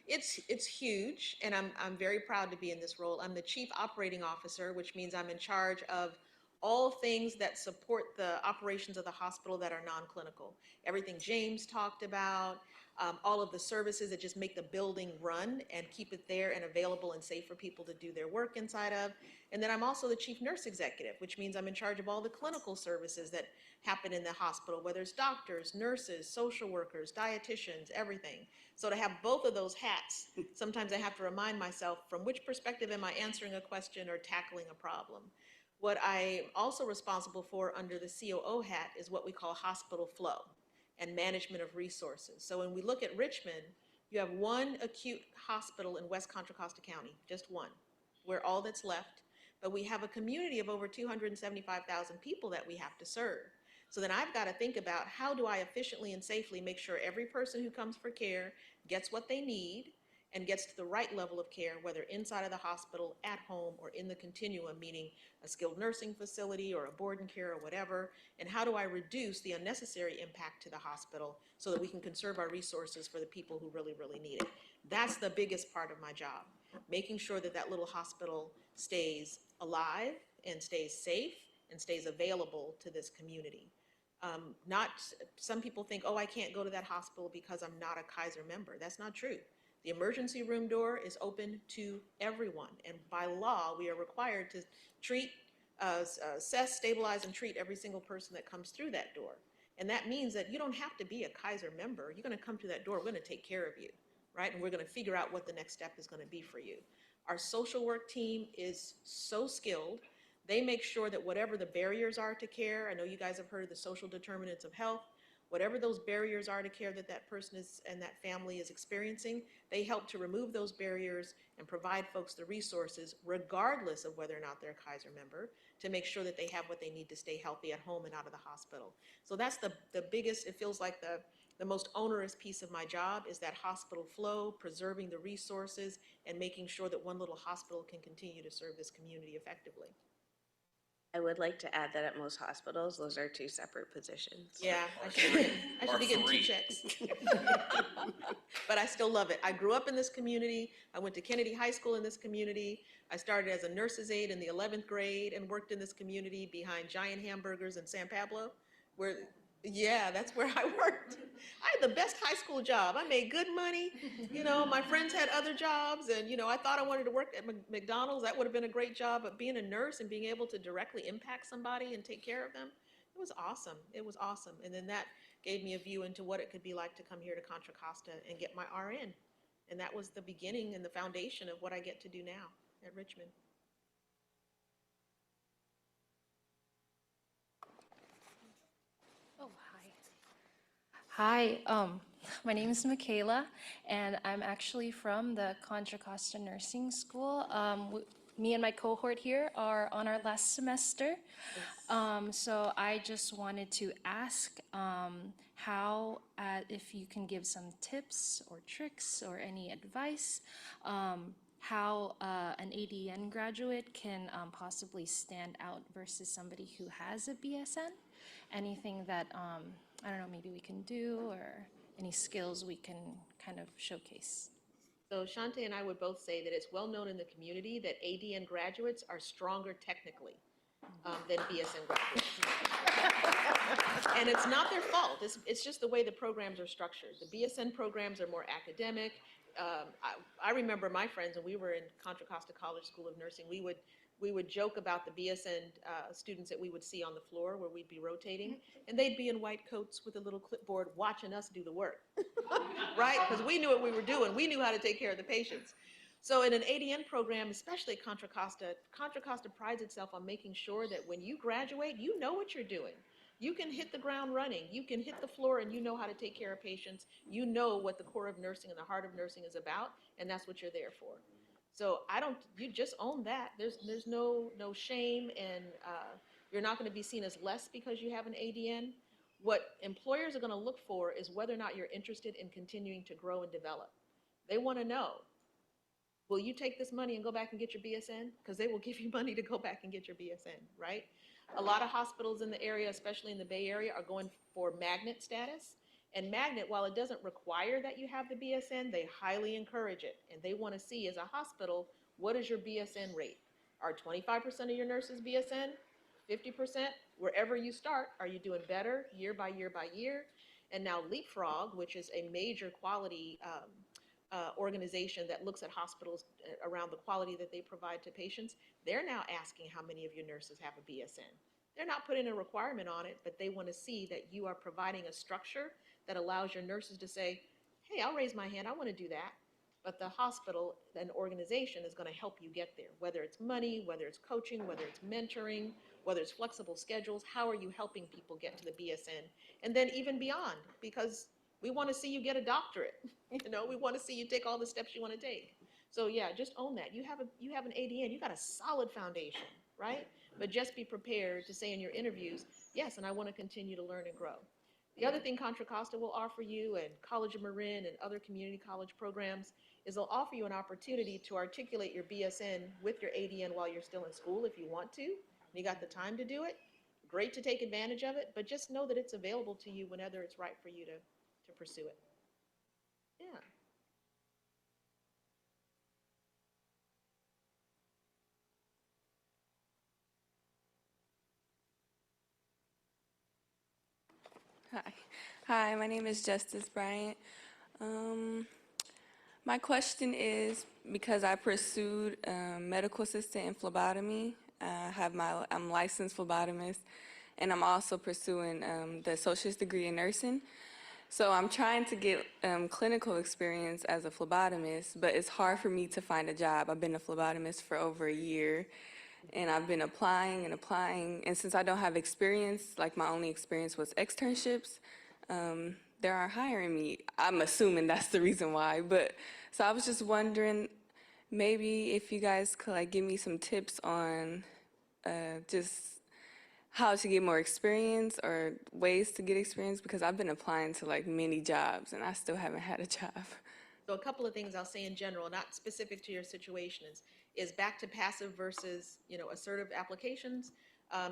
it's huge, and I'm very proud to be in this role. I'm the Chief Operating Officer, which means I'm in charge of all things that support the operations of the hospital that are non-clinical. Everything James talked about, all of the services that just make the building run and keep it there and available and safe for people to do their work inside of. And then I'm also the Chief Nurse Executive, which means I'm in charge of all the clinical services that happen in the hospital, whether it's doctors, nurses, social workers, dietitians, everything. So to have both of those hats, sometimes I have to remind myself from which perspective am I answering a question or tackling a problem. What I'm also responsible for under the COO hat is what we call hospital flow and management of resources. So when we look at Richmond, you have one acute hospital in West Contra Costa County, just one. We're all that's left, but we have a community of over 275,000 people that we have to serve. So then I've got to think about how do I efficiently and safely make sure every person who comes for care gets what they need and gets to the right level of care, whether inside of the hospital, at home, or in the continuum, meaning a skilled nursing facility or a board and care or whatever, and how do I reduce the unnecessary impact to the hospital so that we can conserve our resources for the people who really, really need it. That's the biggest part of my job, making sure that that little hospital stays alive and stays safe and stays available to this community. Some people think, oh, I can't go to that hospital because I'm not a Kaiser member. That's not true. The emergency room door is open to everyone, and by law, we are required to treat, assess, stabilize, and treat every single person that comes through that door. And that means that you don't have to be a Kaiser member. You're going to come to that door, we're going to take care of you, right? And we're going to figure out what the next step is going to be for you. Our social work team is so skilled. They make sure that whatever the barriers are to care, I know you guys have heard of the social determinants of health, whatever those barriers are to care that that person is and that family is experiencing, they help to remove those barriers and provide folks the resources, regardless of whether or not they're a Kaiser member, to make sure that they have what they need to stay healthy at home and out of the hospital. So that's the biggest, it feels like the most onerous piece of my job is that hospital flow, preserving the resources, and making sure that one little hospital can continue to serve this community effectively. I would like to add that at most hospitals, those are two separate positions. Yeah, I should be getting 2 checks. but I still love it. I grew up in this community. I went to Kennedy High School in this community. I started as a nurse's aide in the 11th grade and worked in this community behind Giant Hamburgers in San Pablo, where, yeah, that's where I worked. I had the best high school job. I made good money. You know, my friends had other jobs, and, you know, I thought I wanted to work at McDonald's. That would have been a great job, but being a nurse and being able to directly impact somebody and take care of them, it was awesome. It was awesome. And then that gave me a view into what it could be like to come here to Contra Costa and get my RN. And that was the beginning and the foundation of what I get to do now at Richmond. Oh, hi. Hi, my name is Michaela, and I'm actually from the Contra Costa Nursing School. Me and my cohort here are on our last semester. So I just wanted to ask how, if you can give some tips or tricks or any advice, how an ADN graduate can possibly stand out versus somebody who has a BSN. Anything that, I don't know, maybe we can do, or any skills we can kind of showcase. So Shante and I would both say that it's well known in the community that ADN graduates are stronger technically than BSN graduates. And it's not their fault. It's just the way the programs are structured. The BSN programs are more academic. I remember my friends, when we were in Contra Costa College School of Nursing, we would joke about the BSN students that we would see on the floor where we'd be rotating, and they'd be in white coats with a little clipboard watching us do the work, right? Because we knew what we were doing. We knew how to take care of the patients. So in an ADN program, especially Contra Costa prides itself on making sure that when you graduate, you know what you're doing. You can hit the ground running. You can hit the floor and you know how to take care of patients. You know what the core of nursing and the heart of nursing is about, and that's what you're there for. So you just own that. There's no shame, and you're not going to be seen as less because you have an ADN. What employers are going to look for is whether or not you're interested in continuing to grow and develop. They want to know, will you take this money and go back and get your BSN? Because they will give you money to go back and get your BSN, right? A lot of hospitals in the area, especially in the Bay Area, are going for magnet status. And magnet, while it doesn't require that you have the BSN, they highly encourage it. And they want to see, as a hospital, what is your BSN rate? Are 25% of your nurses BSN? 50%? Wherever you start, are you doing better year by year by year? And now Leapfrog, which is a major quality organization that looks at hospitals around the quality that they provide to patients, they're now asking how many of your nurses have a BSN. They're not putting a requirement on it, but they want to see that you are providing a structure that allows your nurses to say, hey, I'll raise my hand, I want to do that. But the hospital, an organization, is going to help you get there, whether it's money, whether it's coaching, whether it's mentoring, whether it's flexible schedules. How are you helping people get to the BSN? And then even beyond, because we want to see you get a doctorate. You know, we want to see you take all the steps you want to take. So yeah, just own that. You have an ADN, you got a solid foundation, right? But just be prepared to say in your interviews, yes, and I want to continue to learn and grow. The other thing Contra Costa will offer you, and College of Marin and other community college programs, is they'll offer you an opportunity to articulate your BSN with your ADN while you're still in school if you want to. You got the time to do it. Great to take advantage of it, but just know that it's available to you whenever it's right for you to pursue it. Yeah. Hi, my name is Justice Bryant. My question is, because I pursued medical assistant in phlebotomy, I'm licensed phlebotomist, and I'm also pursuing the associate's degree in nursing. So I'm trying to get clinical experience as a phlebotomist, but it's hard for me to find a job. I've been a phlebotomist for over a year, and I've been applying and applying. And since I don't have experience, like my only experience was externships, they aren't hiring me. I'm assuming that's the reason why. But so I was just wondering, maybe if you guys could like give me some tips on just how to get more experience or ways to get experience, because I've been applying to like many jobs and I still haven't had a job. So a couple of things I'll say in general, not specific to your situation, is back to passive versus, assertive applications.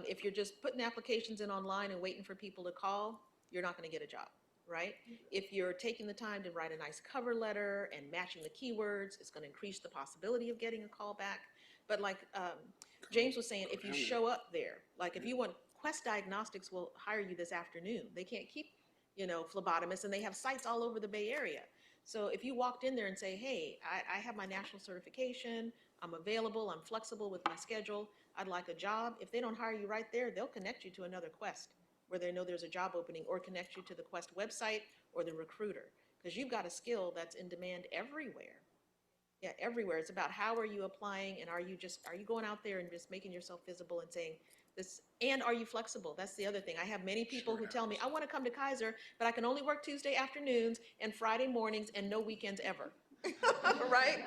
If you're just putting applications in online and waiting for people to call, you're not going to get a job. right? If you're taking the time to write a nice cover letter and matching the keywords, it's going to increase the possibility of getting a call back. But like James was saying, if you show up there, like if you want, Quest Diagnostics will hire you this afternoon. They can't keep, phlebotomists, and they have sites all over the Bay Area. So if you walked in there and say, hey, I have my national certification, I'm available, I'm flexible with my schedule, I'd like a job. If they don't hire you right there, they'll connect you to another Quest where they know there's a job opening, or connect you to the Quest website or the recruiter, because you've got a skill that's in demand everywhere. Yeah, everywhere. It's about how are you applying, and are you going out there and just making yourself visible and saying this, and are you flexible? That's the other thing. I have many people who tell me, I want to come to Kaiser, but I can only work Tuesday afternoons and Friday mornings and no weekends ever. Right?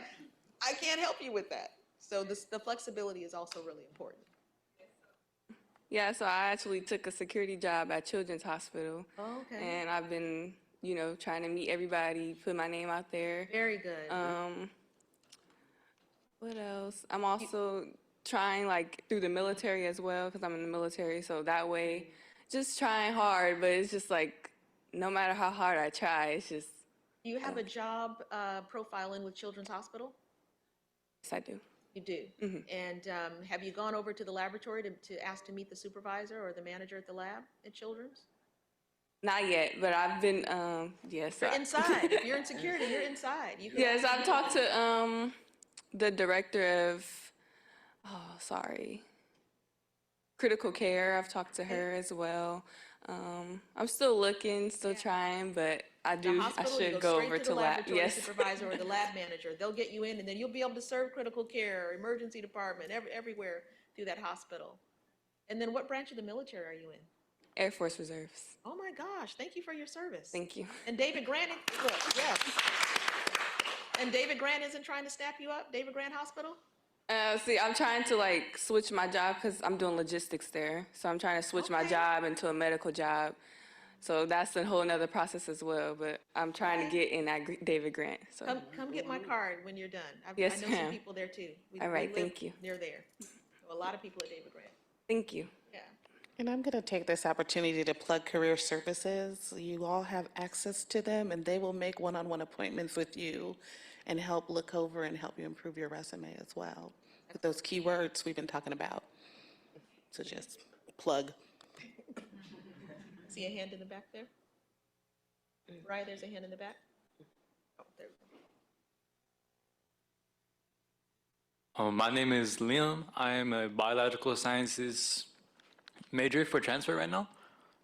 I can't help you with that. So the flexibility is also really important. Yeah, so I actually took a security job at Children's Hospital. Oh, okay. And I've been, trying to meet everybody, put my name out there. Very good. What else? I'm also trying through the military as well, because I'm in the military. So that way, just trying hard, but it's just no matter how hard I try, it's just. Do you have a job profile in with Children's Hospital? Yes, I do. You do? Mm-hmm. And have you gone over to the laboratory to ask to meet the supervisor or the manager at the lab at Children's? Not yet, but I've been, yes. You're inside. If you're in security, you're inside. Yes, I've talked to the director of, critical care. I've talked to her as well. I'm still looking, still trying, but I should go over to lab. Yes. Supervisor or the lab manager. They'll get you in, and then you'll be able to serve critical care, emergency department, everywhere through that hospital. And then what branch of the military are you in? Air Force Reserves. Oh my gosh, thank you for your service. Thank you. And David Grant, look, yes. And David Grant isn't trying to snap you up? David Grant Hospital? See, I'm trying to switch my job because I'm doing logistics there. So I'm trying to switch my job into a medical job. So that's a whole nother process as well. But I'm trying to get in at David Grant. So come get my card when you're done. Yes, I know some people there too. All right, we live thank you. near there. So a lot of people at David Grant. Thank you. Yeah. And I'm going to take this opportunity to plug career services. You all have access to them, and they will make one-on-one appointments with you and help look over and help you improve your resume as well with those keywords we've been talking about. So just plug. See a hand in the back there? Right, there's a hand in the back. Oh, there we go. My name is Liam. I am a biological sciences major for transfer right now.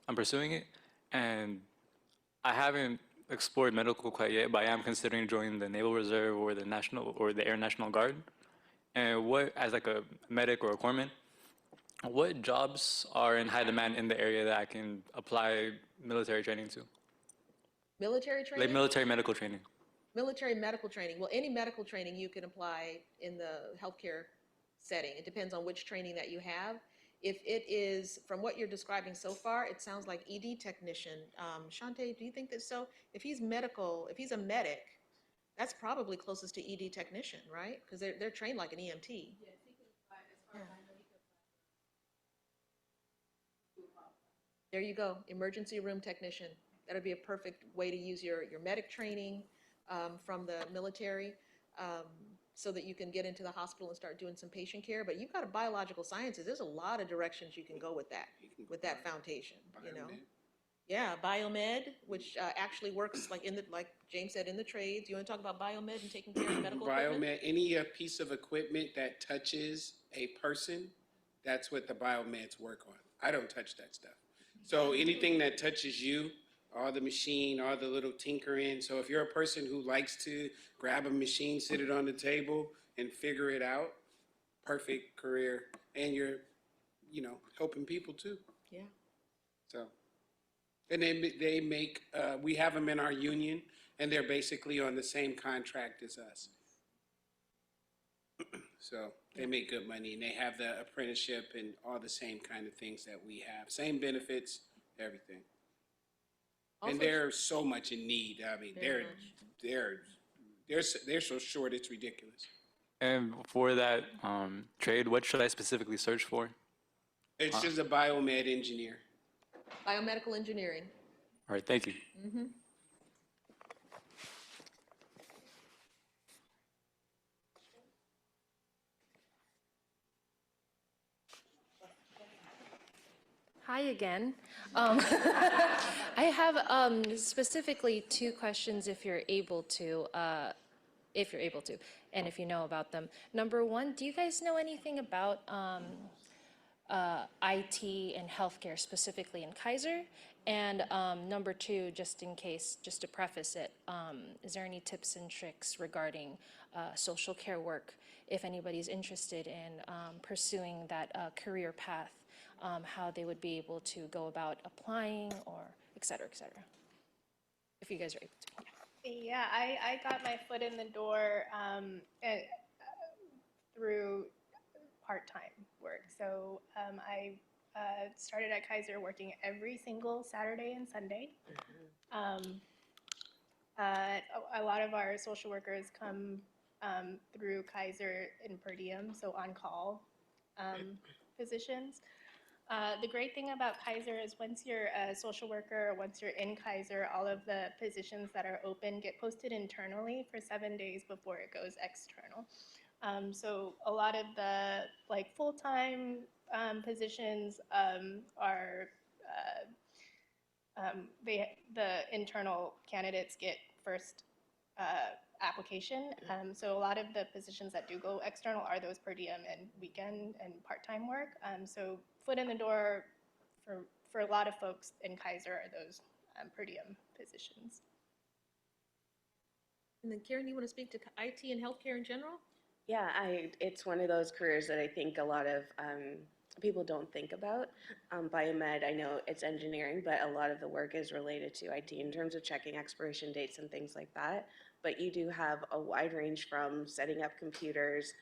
I'm pursuing it, and I haven't explored medical quite yet, but I am considering joining the Naval Reserve or the Air National Guard. And as a medic or a corpsman, what jobs are in high demand in the area that I can apply military training to? Military training? Like military medical training. Military medical training. Well, any medical training you can apply in the healthcare setting. It depends on which training that you have. If it is, from what you're describing so far, it sounds like ED technician. Shantae, do you think that's so? If he's a medic, that's probably closest to ED technician, right? Because they're trained like an EMT. Yes, he can apply, as far as I know, he can apply. There you go, emergency room technician. That'd be a perfect way to use your medic training from the military, so that you can get into the hospital and start doing some patient care. But you've got a biological sciences. There's a lot of directions you can go with that foundation. Yeah, biomed, which actually works like James said, in the trades. You want to talk about biomed and taking care of medical equipment? Biomed, any piece of equipment that touches a person, that's what the biomeds work on. I don't touch that stuff. So anything that touches you, all the machine, all the little tinkering. So if you're a person who likes to grab a machine, sit it on the table and figure it out, perfect career. And you're, helping people too. Yeah. So, and they make, we have them in our union, and they're basically on the same contract as us. So they make good money, and they have the apprenticeship and all the same kind of things that we have. Same benefits, everything. Also, and they're so much in need. I mean, they're so short, it's ridiculous. And for that trade, what should I specifically search for? It's just a biomed engineer. Biomedical engineering. All right, thank you. Hi again. I have specifically two questions if you're able to, and if you know about them. Number one, do you guys know anything about IT and healthcare, specifically in Kaiser? And number two, just in case, just to preface it, is there any tips and tricks regarding social care work if anybody's interested in pursuing that career path, how they would be able to go about applying or et cetera, if you guys are able to. Yeah, I got my foot in the door through part-time work. So I started at Kaiser working every single Saturday and Sunday. A lot of our social workers come through Kaiser in per diem, so on-call positions. The great thing about Kaiser is once you're a social worker, or once you're in Kaiser, all of the positions that are open get posted internally for 7 days before it goes external. So a lot of the full-time positions are the internal candidates get first application. So a lot of the positions that do go external are those per diem and weekend and part-time work. So foot in the door for a lot of folks in Kaiser are those per diem positions. And then Karen, you want to speak to IT and healthcare in general? Yeah, it's one of those careers that I think a lot of people don't think about. Biomed, I know it's engineering, but a lot of the work is related to IT in terms of checking expiration dates and things like that. But you do have a wide range from setting up computers,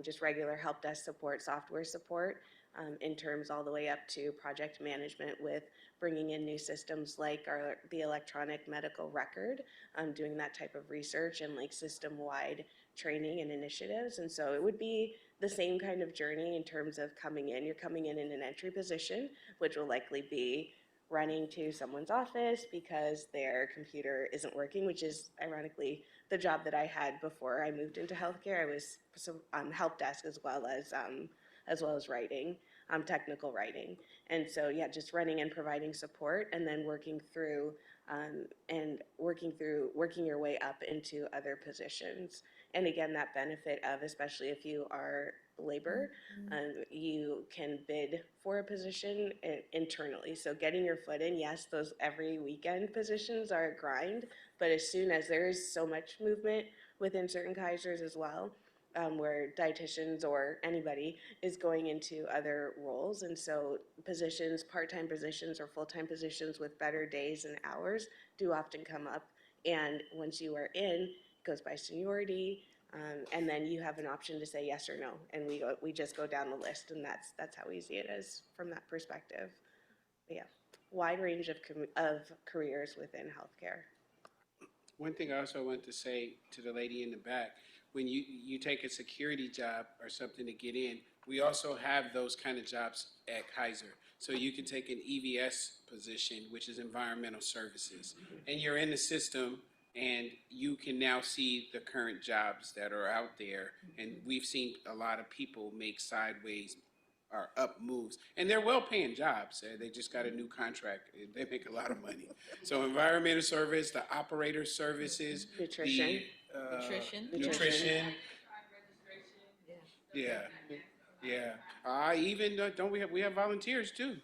just regular help desk support, software support, in terms all the way up to project management with bringing in new systems like the electronic medical record, doing that type of research and like system-wide training and initiatives. And so it would be the same kind of journey in terms of coming in. You're coming in an entry position, which will likely be running to someone's office because their computer isn't working, which is ironically the job that I had before I moved into healthcare. I was help desk as well as writing, technical writing. And so yeah, just running and providing support, and then working your way up into other positions. And again, that benefit of, especially if you are labor, you can bid for a position internally. So getting your foot in, yes, those every weekend positions are a grind, but as soon as there is so much movement within certain Kaisers as well, where dietitians or anybody is going into other roles. And so positions, part-time positions or full-time positions with better days and hours do often come up. And once you are in, it goes by seniority, and then you have an option to say yes or no. And we just go down the list, and that's how easy it is from that perspective. But yeah, wide range of careers within healthcare. One thing I also want to say to the lady in the back, when you take a security job or something to get in, we also have those kind of jobs at Kaiser. So you can take an EVS position, which is environmental services, and you're in the system and you can now see the current jobs that are out there. And we've seen a lot of people make sideways or up moves, and they're well-paying jobs. They just got a new contract. They make a lot of money. So environmental service, the operator services, Nutrition. nutrition. Yeah. Even don't we have volunteers too?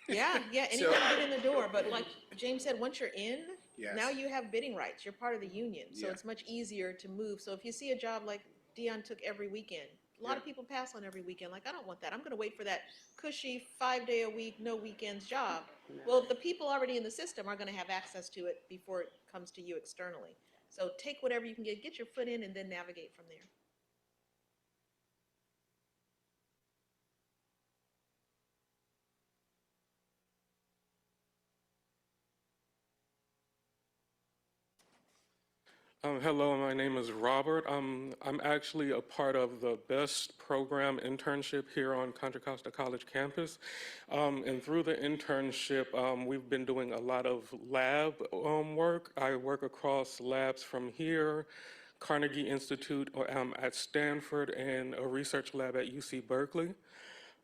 Yeah, anything So- to get in the door. But like James said, once you're in, Yes. now you have bidding rights. You're part of the union, so Yeah. it's much easier to move. So if you see a job like Dion took every weekend, a lot of people pass on every weekend. Like, I don't want that. I'm going to wait for that cushy 5-day-a-week, no weekends job. Well, the people already in the system are going to have access to it before it comes to you externally. So take whatever you can get your foot in, and then navigate from there. Hello, my name is Robert. I'm actually a part of the BEST program internship here on Contra Costa College campus. And through the internship, we've been doing a lot of lab work. I work across labs from here, Carnegie Institute at Stanford, and a research lab at UC Berkeley.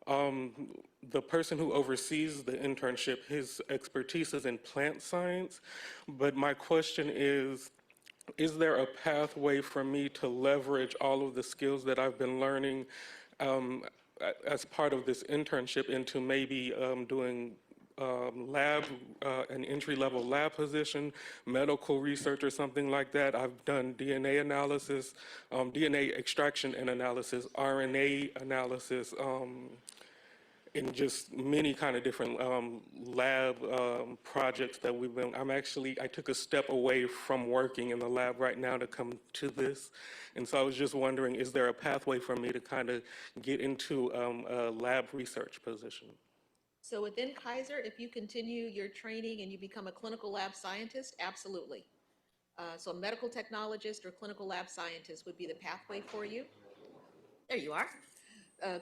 The person who oversees the internship, his expertise is in plant science, but my question is there a pathway for me to leverage all of the skills that I've been learning as part of this internship into maybe doing an entry-level lab position, medical research or something like that? I've done DNA analysis, DNA extraction and analysis, RNA analysis, in just many kind of different lab projects that we've been, I took a step away from working in the lab right now to come to this. And so I was just wondering, is there a pathway for me to kind of get into a lab research position? So within Kaiser, if you continue your training and you become a clinical lab scientist, absolutely. So a medical technologist or clinical lab scientist would be the pathway for you. There you are.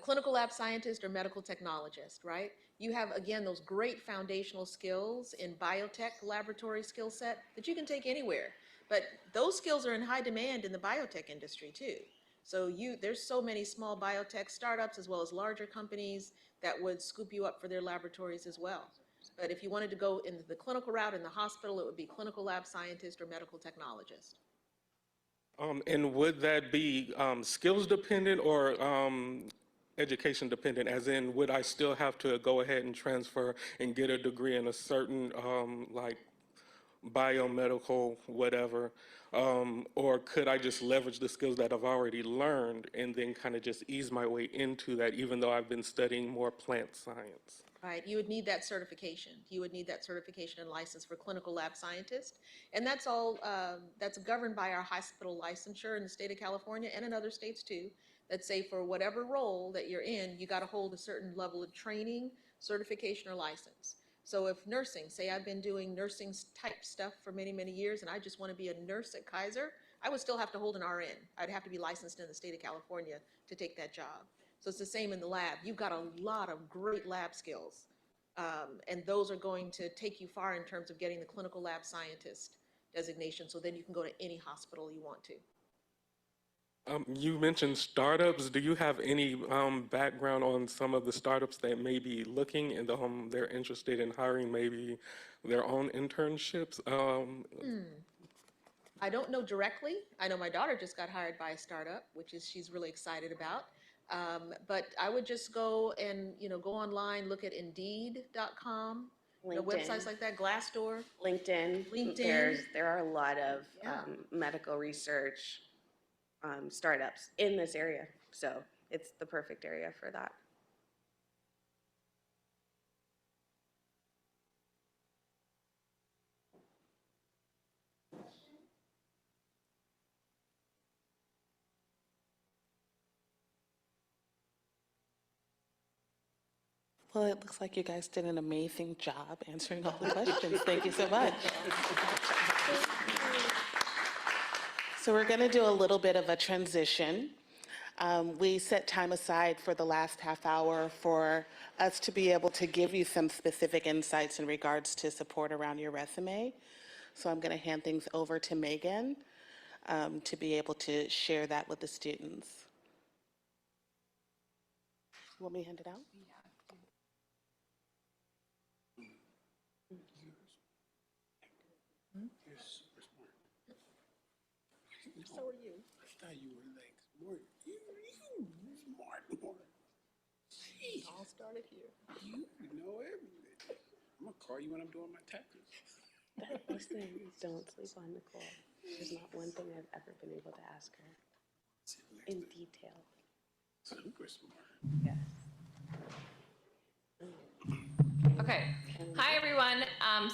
Clinical lab scientist or medical technologist, right? You have, again, those great foundational skills in biotech laboratory skill set that you can take anywhere. But those skills are in high demand in the biotech industry too. So there's so many small biotech startups as well as larger companies that would scoop you up for their laboratories as well. But if you wanted to go into the clinical route in the hospital, it would be clinical lab scientist or medical technologist. And would that be skills dependent or education dependent, as in would I still have to go ahead and transfer and get a degree in a certain like biomedical whatever, or could I just leverage the skills that I've already learned and then kind of just ease my way into that, even though I've been studying more plant science? Right, you would need that certification. You would need that certification and license for clinical lab scientist. And that's all, that's governed by our hospital licensure in the state of California and in other states too, that say for whatever role that you're in, you gotta hold a certain level of training, certification, or license. So if nursing, say I've been doing nursing type stuff for many, many years and I just wanna be a nurse at Kaiser, I would still have to hold an RN. I'd have to be licensed in the state of California to take that job. So it's the same in the lab. You've got a lot of great lab skills. And those are going to take you far in terms of getting the clinical lab scientist designation. So then you can go to any hospital you want to. You mentioned startups. Do you have any background on some of the startups that may be looking and they're interested in hiring maybe their own internships? I don't know directly. I know my daughter just got hired by a startup, which is she's really excited about. But I would just go and go online, look at Indeed.com, websites like that, Glassdoor, LinkedIn. There are a lot of medical research startups in this area, so it's the perfect area for that. Well, it looks like you guys did an amazing job answering all the questions. Thank you so much. So we're going to do a little bit of a transition. We set time aside for the last half hour for us to be able to give you some specific insights in regards to support around your resume. So I'm going to hand things over to Megan to be able to share that with the students. Want me to hand it out? So are you. I thought you were like more, you smart more. Jeez. All started here. You know everything. I'm gonna call you when I'm doing my taxes. The best thing is don't sleep on Nicole. There's not one thing I've ever been able to ask her in detail. Super smart. Yes. Okay. Hi, everyone.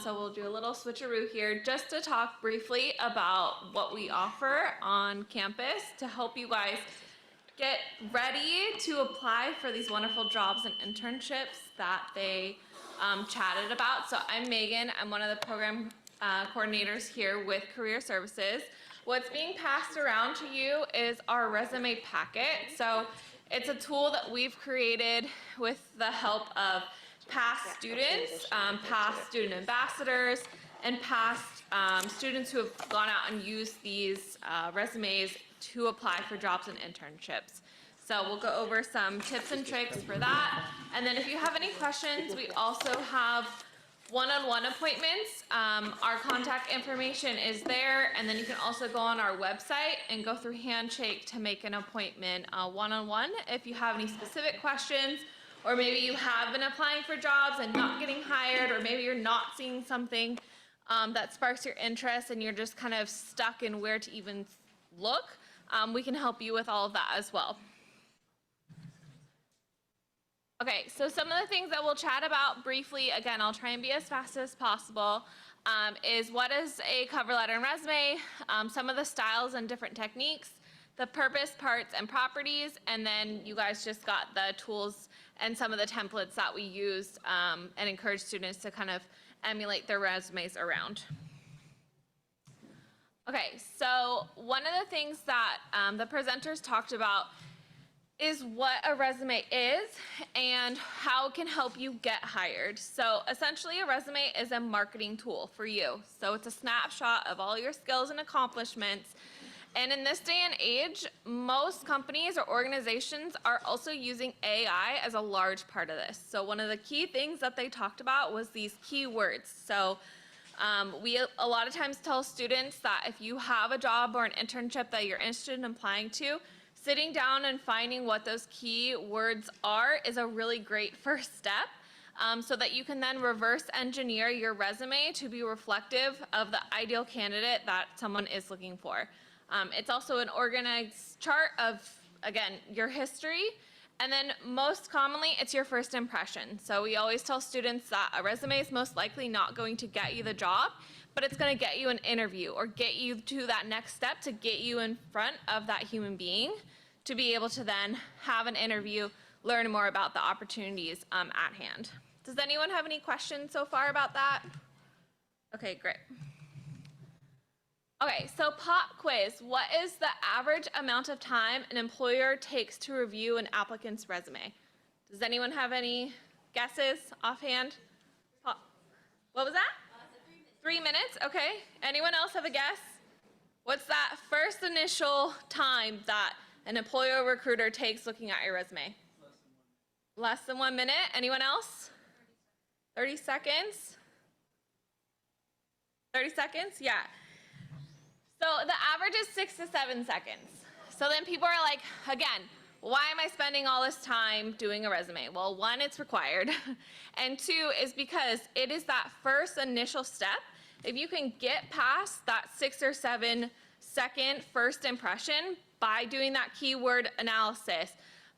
So we'll do a little switcheroo here just to talk briefly about what we offer on campus to help you guys get ready to apply for these wonderful jobs and internships that they chatted about. So I'm Megan. I'm one of the program coordinators here with Career Services. What's being passed around to you is our resume packet. So it's a tool that we've created with the help of past students, past student ambassadors, and past students who have gone out and used these resumes to apply for jobs and internships. So we'll go over some tips and tricks for that. And then if you have any questions, we also have one-on-one appointments. Our contact information is there, and then you can also go on our website and go through Handshake to make an appointment one-on-one if you have any specific questions, or maybe you have been applying for jobs and not getting hired, or maybe you're not seeing something that sparks your interest and you're just kind of stuck in where to even look. We can help you with all of that as well. Okay, so some of the things that we'll chat about briefly, again, I'll try and be as fast as possible, is what is a cover letter and resume, some of the styles and different techniques, the purpose, parts, and properties, and then you guys just got the tools and some of the templates that we used and encourage students to kind of emulate their resumes around. Okay, so one of the things that the presenters talked about is what a resume is and how it can help you get hired. So essentially a resume is a marketing tool for you. So it's a snapshot of all your skills and accomplishments. And in this day and age, most companies or organizations are also using AI as a large part of this. So one of the key things that they talked about was these keywords. So we a lot of times tell students that if you have a job or an internship that you're interested in applying to, sitting down and finding what those key words are is a really great first step, so that you can then reverse engineer your resume to be reflective of the ideal candidate that someone is looking for. It's also an organized chart of, again, your history, and then most commonly it's your first impression. So we always tell students that a resume is most likely not going to get you the job, but it's going to get you an interview or get you to that next step to get you in front of that human being to be able to then have an interview, learn more about the opportunities at hand. Does anyone have any questions so far about that? Okay, great. Okay, so pop quiz. What is the average amount of time an employer takes to review an applicant's resume? Does anyone have any guesses offhand? Pop. What was that? 3 minutes, okay. Anyone else have a guess? What's that first initial time that an employer or recruiter takes looking at your resume? Less than 1 minute. Anyone else? 30 seconds? 30 seconds? Yeah. So the average is 6 to 7 seconds. So then people are like, again, why am I spending all this time doing a resume? Well, one, it's required. And two is because it is that first initial step. If you can get past that 6 or 7 second first impression by doing that keyword analysis,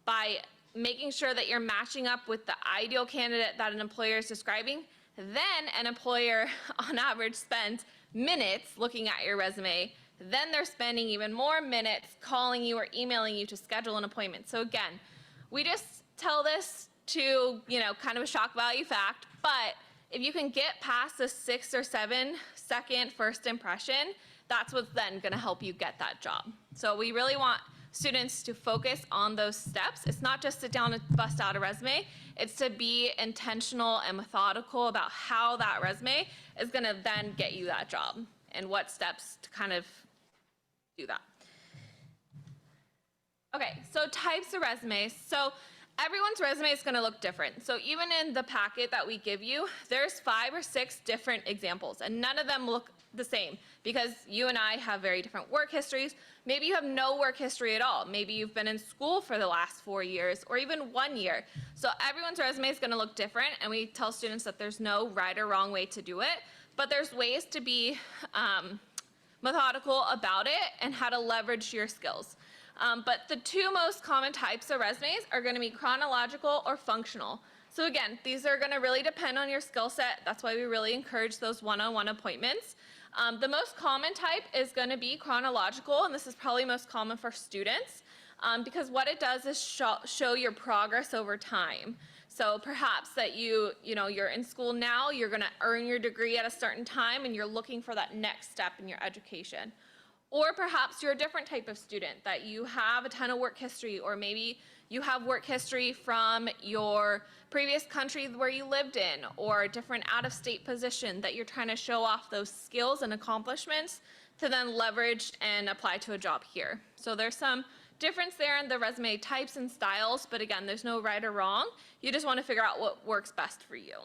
by making sure that you're matching up with the ideal candidate that an employer is describing, then an employer on average spends minutes looking at your resume. Then they're spending even more minutes calling you or emailing you to schedule an appointment. So again, we just tell this to, kind of a shock value fact, but if you can get past the 6 or 7 second first impression, that's what's then gonna help you get that job. So we really want students to focus on those steps. It's not just sit down and bust out a resume, it's to be intentional and methodical about how that resume is gonna then get you that job and what steps to kind of do that. Okay, so types of resumes. So everyone's resume is gonna look different. So even in the packet that we give you, there's 5 or 6 different examples, and none of them look the same because you and I have very different work histories. Maybe you have no work history at all. Maybe you've been in school for the last 4 years or even 1 year. So everyone's resume is gonna look different, and we tell students that there's no right or wrong way to do it, but there's ways to be methodical about it and how to leverage your skills. But the 2 most common types of resumes are gonna be chronological or functional. So again, these are gonna really depend on your skill set. That's why we really encourage those one-on-one appointments. The most common type is gonna be chronological, and this is probably most common for students, because what it does is show your progress over time. So perhaps that you're in school now, you're going to earn your degree at a certain time, and you're looking for that next step in your education. Or perhaps you're a different type of student, that you have a ton of work history, or maybe you have work history from your previous country where you lived in, or a different out-of-state position that you're trying to show off those skills and accomplishments to then leverage and apply to a job here. So there's some difference there in the resume types and styles, but again, there's no right or wrong. You just want to figure out what works best for you.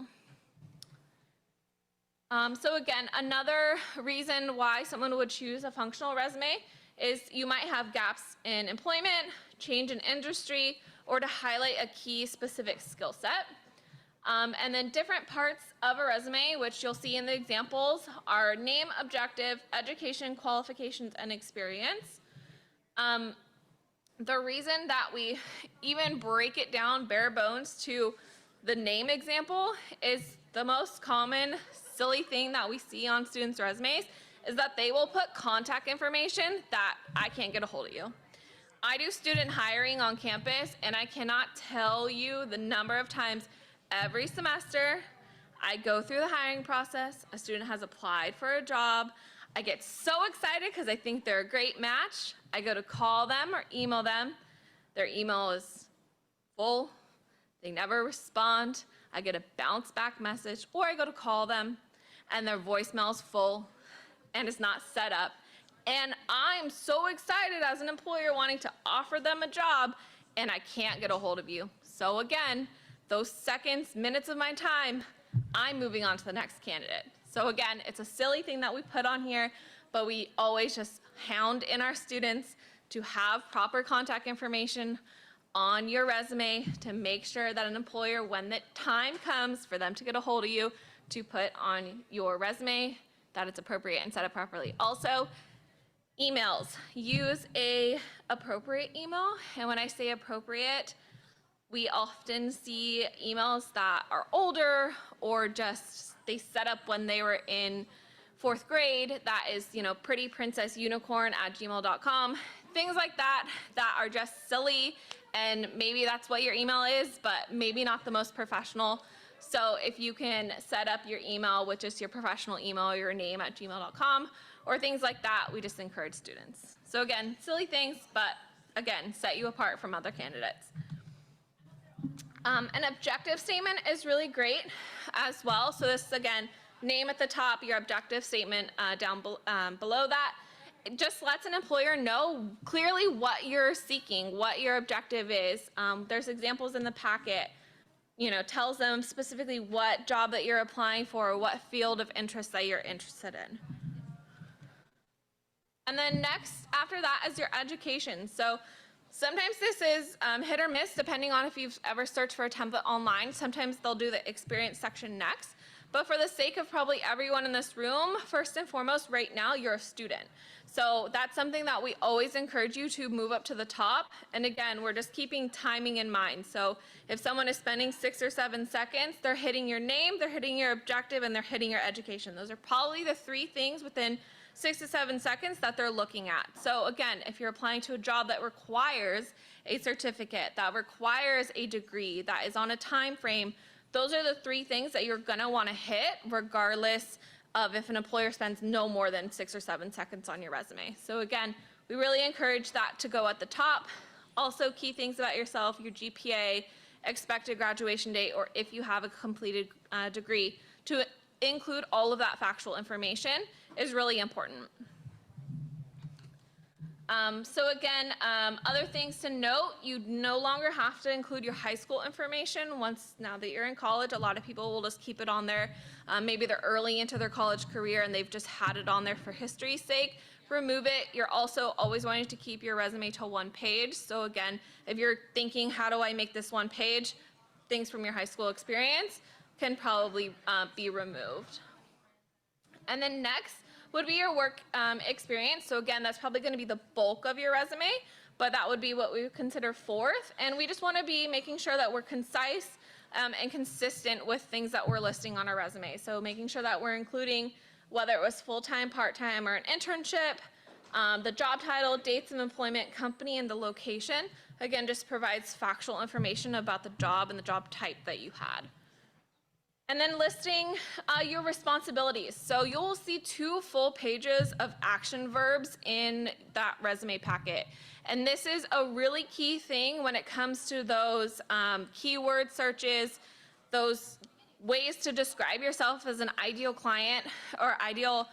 So again, another reason why someone would choose a functional resume is you might have gaps in employment, change in industry, or to highlight a key specific skill set. And then different parts of a resume, which you'll see in the examples, are name, objective, education, qualifications, and experience. The reason that we even break it down bare bones to the name example is the most common silly thing that we see on students' resumes is that they will put contact information that I can't get a hold of you. I do student hiring on campus, and I cannot tell you the number of times every semester I go through the hiring process, a student has applied for a job, I get so excited because I think they're a great match. I go to call them or email them. Their email is full. They never respond. I get a bounce back message, or I go to call them and their voicemail is full and it's not set up. And I'm so excited as an employer wanting to offer them a job, and I can't get a hold of you. So again, those seconds, minutes of my time, I'm moving on to the next candidate. So again, it's a silly thing that we put on here, but we always just hound in our students to have proper contact information on your resume to make sure that an employer, when the time comes for them to get a hold of you, to put on your resume that it's appropriate and set up properly. Also, emails. Use a appropriate email, and when I say appropriate, we often see emails that are older or just they set up when they were in 4th grade. That is, prettyprincessunicorn@gmail.com. Things like that are just silly, and maybe that's what your email is, but maybe not the most professional. So if you can set up your email with just your professional email, your name @gmail.com, or things like that, we just encourage students. So again, silly things, but again, set you apart from other candidates. An objective statement is really great as well. So this, again, name at the top, your objective statement down below that. It just lets an employer know clearly what you're seeking, what your objective is. There's examples in the packet, tells them specifically what job that you're applying for, or what field of interest that you're interested in. And then next, after that, is your education. So sometimes this is hit or miss depending on if you've ever searched for a template online. Sometimes they'll do the experience section next. But for the sake of probably everyone in this room, first and foremost, right now, you're a student. So that's something that we always encourage you to move up to the top. And again, we're just keeping timing in mind. So if someone is spending 6 or 7 seconds, they're hitting your name, they're hitting your objective, and they're hitting your education. Those are probably the 3 things within 6 to 7 seconds that they're looking at. So again, if you're applying to a job that requires a certificate, that requires a degree, that is on a time frame, those are the 3 things that you're gonna wanna hit regardless of if an employer spends no more than 6 or 7 seconds on your resume. So again, we really encourage that to go at the top. Also, key things about yourself, your GPA, expected graduation date, or if you have a completed degree, to include all of that factual information is really important. So again, other things to note, you no longer have to include your high school information now that you're in college. A lot of people will just keep it on there. Maybe they're early into their college career and they've just had it on there for history's sake. Remove it. You're also always wanting to keep your resume to 1 page. So again, if you're thinking, how do I make this 1 page? Things from your high school experience can probably be removed. And then next would be your work experience. So again, that's probably gonna be the bulk of your resume, but that would be what we would consider 4th. And we just wanna be making sure that we're concise and consistent with things that we're listing on our resume. So making sure that we're including whether it was full-time, part-time, or an internship, The job title, dates of employment, company, and the location. Again, just provides factual information about the job and the job type that you had. And then listing your responsibilities. So you'll see 2 full pages of action verbs in that resume packet. And this is a really key thing when it comes to those keyword searches, those ways to describe yourself as an ideal client or ideal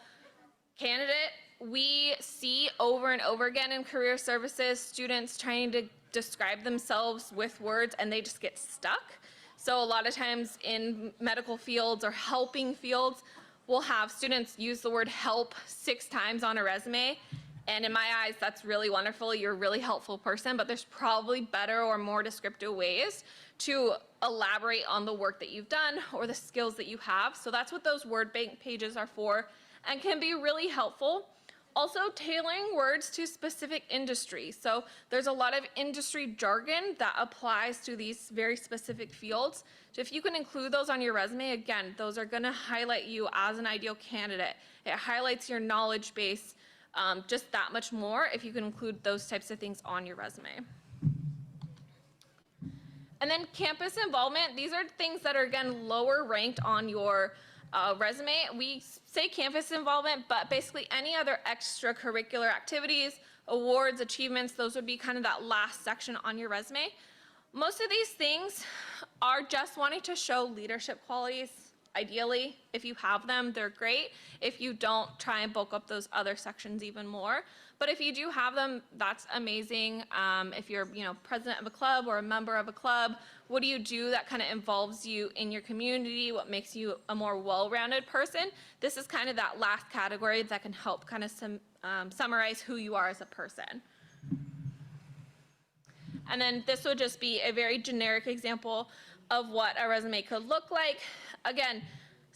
candidate. We see over and over again in career services, students trying to describe themselves with words and they just get stuck. So a lot of times in medical fields or helping fields, we'll have students use the word help 6 times on a resume. And in my eyes, that's really wonderful. You're a really helpful person, but there's probably better or more descriptive ways to elaborate on the work that you've done or the skills that you have. So that's what those word bank pages are for and can be really helpful. Also, tailoring words to specific industries. So there's a lot of industry jargon that applies to these very specific fields. So if you can include those on your resume, again, those are going to highlight you as an ideal candidate. It highlights your knowledge base just that much more if you can include those types of things on your resume. And then campus involvement. These are things that are, again, lower ranked on your resume. We say campus involvement, but basically any other extracurricular activities, awards, achievements, those would be kind of that last section on your resume. Most of these things are just wanting to show leadership qualities. Ideally, if you have them, they're great. If you don't, try and bulk up those other sections even more. But if you do have them, that's amazing. If you're, president of a club or a member of a club, what do you do that kind of involves you in your community? What makes you a more well-rounded person? This is kind of that last category that can help kind of summarize who you are as a person. And then this would just be a very generic example of what a resume could look like. Again,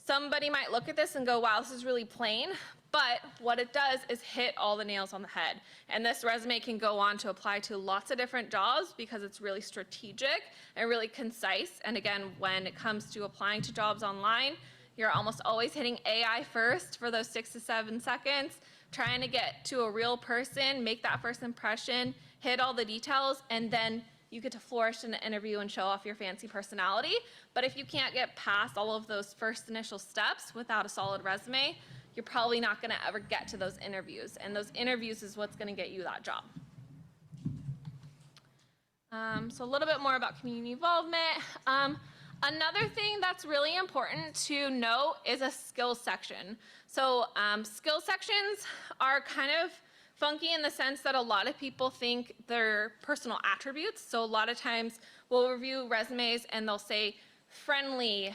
somebody might look at this and go, wow, this is really plain. But what it does is hit all the nails on the head. And this resume can go on to apply to lots of different jobs because it's really strategic and really concise. And again, when it comes to applying to jobs online, you're almost always hitting AI first for those 6 to 7 seconds, trying to get to a real person, make that first impression, hit all the details, and then you get to flourish in an interview and show off your fancy personality. But if you can't get past all of those first initial steps without a solid resume, you're probably not going to ever get to those interviews. And those interviews is what's going to get you that job. So a little bit more about community involvement. Another thing that's really important to note is a skills section. So skills sections are kind of funky in the sense that a lot of people think they're personal attributes. So a lot of times we'll review resumes and they'll say friendly,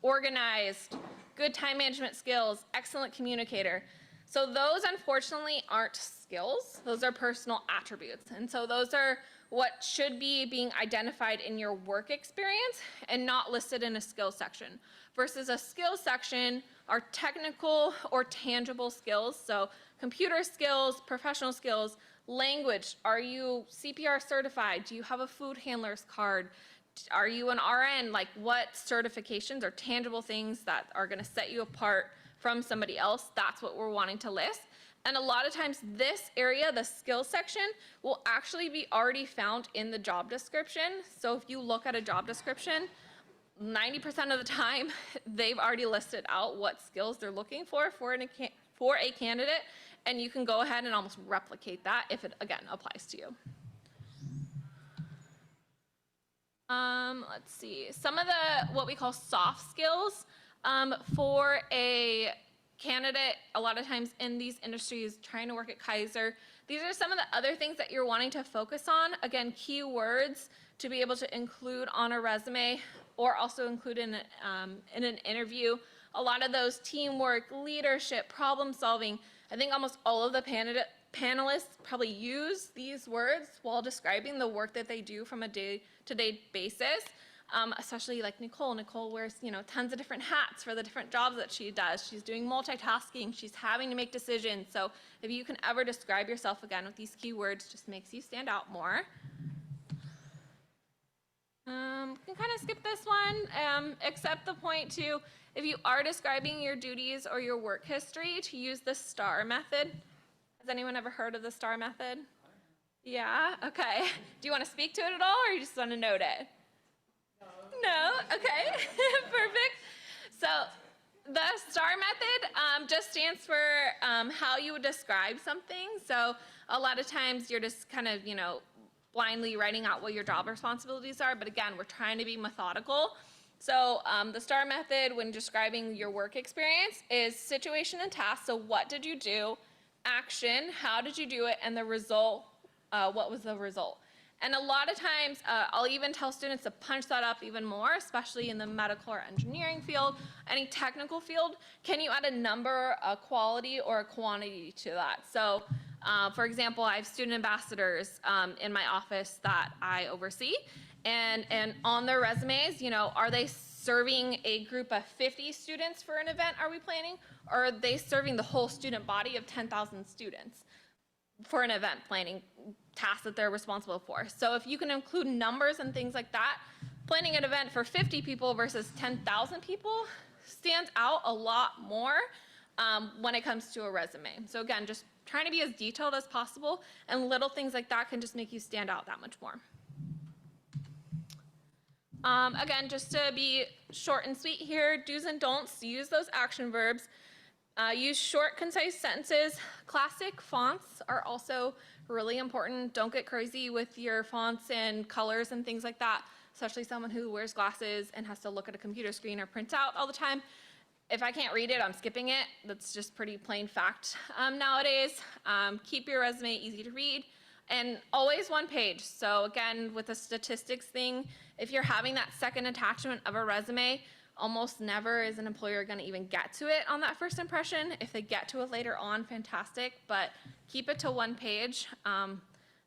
organized, good time management skills, excellent communicator. So those unfortunately aren't skills, those are personal attributes. And so those are what should be being identified in your work experience and not listed in a skills section. Versus a skills section are technical or tangible skills. So computer skills, professional skills, language. Are you CPR certified? Do you have a food handler's card? Are you an RN? Like what certifications are tangible things that are going to set you apart from somebody else? That's what we're wanting to list. And a lot of times this area, the skills section, will actually be already found in the job description. So if you look at a job description, 90% of the time, they've already listed out what skills they're looking for a candidate, and you can go ahead and almost replicate that if it, again, applies to you. Let's see, some of the, what we call soft skills for a candidate, a lot of times in these industries, trying to work at Kaiser, these are some of the other things that you're wanting to focus on. Again, keywords to be able to include on a resume or also include in an interview. A lot of those teamwork, leadership, problem solving. I think almost all of the panelists probably use these words while describing the work that they do from a day-to-day basis, especially like Nicole. Nicole wears, tons of different hats for the different jobs that she does. She's doing multitasking. She's having to make decisions. So if you can ever describe yourself again with these keywords, just makes you stand out more. You can kind of skip this one, except the point too, if you are describing your duties or your work history, to use the STAR method. Has anyone ever heard of the STAR method? Yeah, okay. Do you want to speak to it at all, or you just want to note it? No? Okay, perfect. So the STAR method just stands for how you would describe something. So a lot of times you're just kind of, blindly writing out what your job responsibilities are. But again, we're trying to be methodical. So the STAR method when describing your work experience is situation and task. So what did you do? Action, how did you do it? And the result, what was the result? And a lot of times, I'll even tell students to punch that up even more, especially in the medical or engineering field, any technical field. Can you add a number, a quality, or a quantity to that? So, for example, I have student ambassadors in my office that I oversee, and on their resumes, are they serving a group of 50 students for an event are we planning, or are they serving the whole student body of 10,000 students for an event planning task that they're responsible for? So if you can include numbers and things like that, planning an event for 50 people versus 10,000 people stands out a lot more when it comes to a resume. So again, just trying to be as detailed as possible, and little things like that can just make you stand out that much more. Again, just to be short and sweet here, do's and don'ts, use those action verbs. Use short, concise sentences. Classic fonts are also really important. Don't get crazy with your fonts and colors and things like that, especially someone who wears glasses and has to look at a computer screen or print out all the time. If I can't read it, I'm skipping it. That's just pretty plain fact nowadays. Keep your resume easy to read. And always one page. So again, with the statistics thing, if you're having that second attachment of a resume, almost never is an employer going to even get to it on that first impression. If they get to it later on, fantastic, but keep it to one page.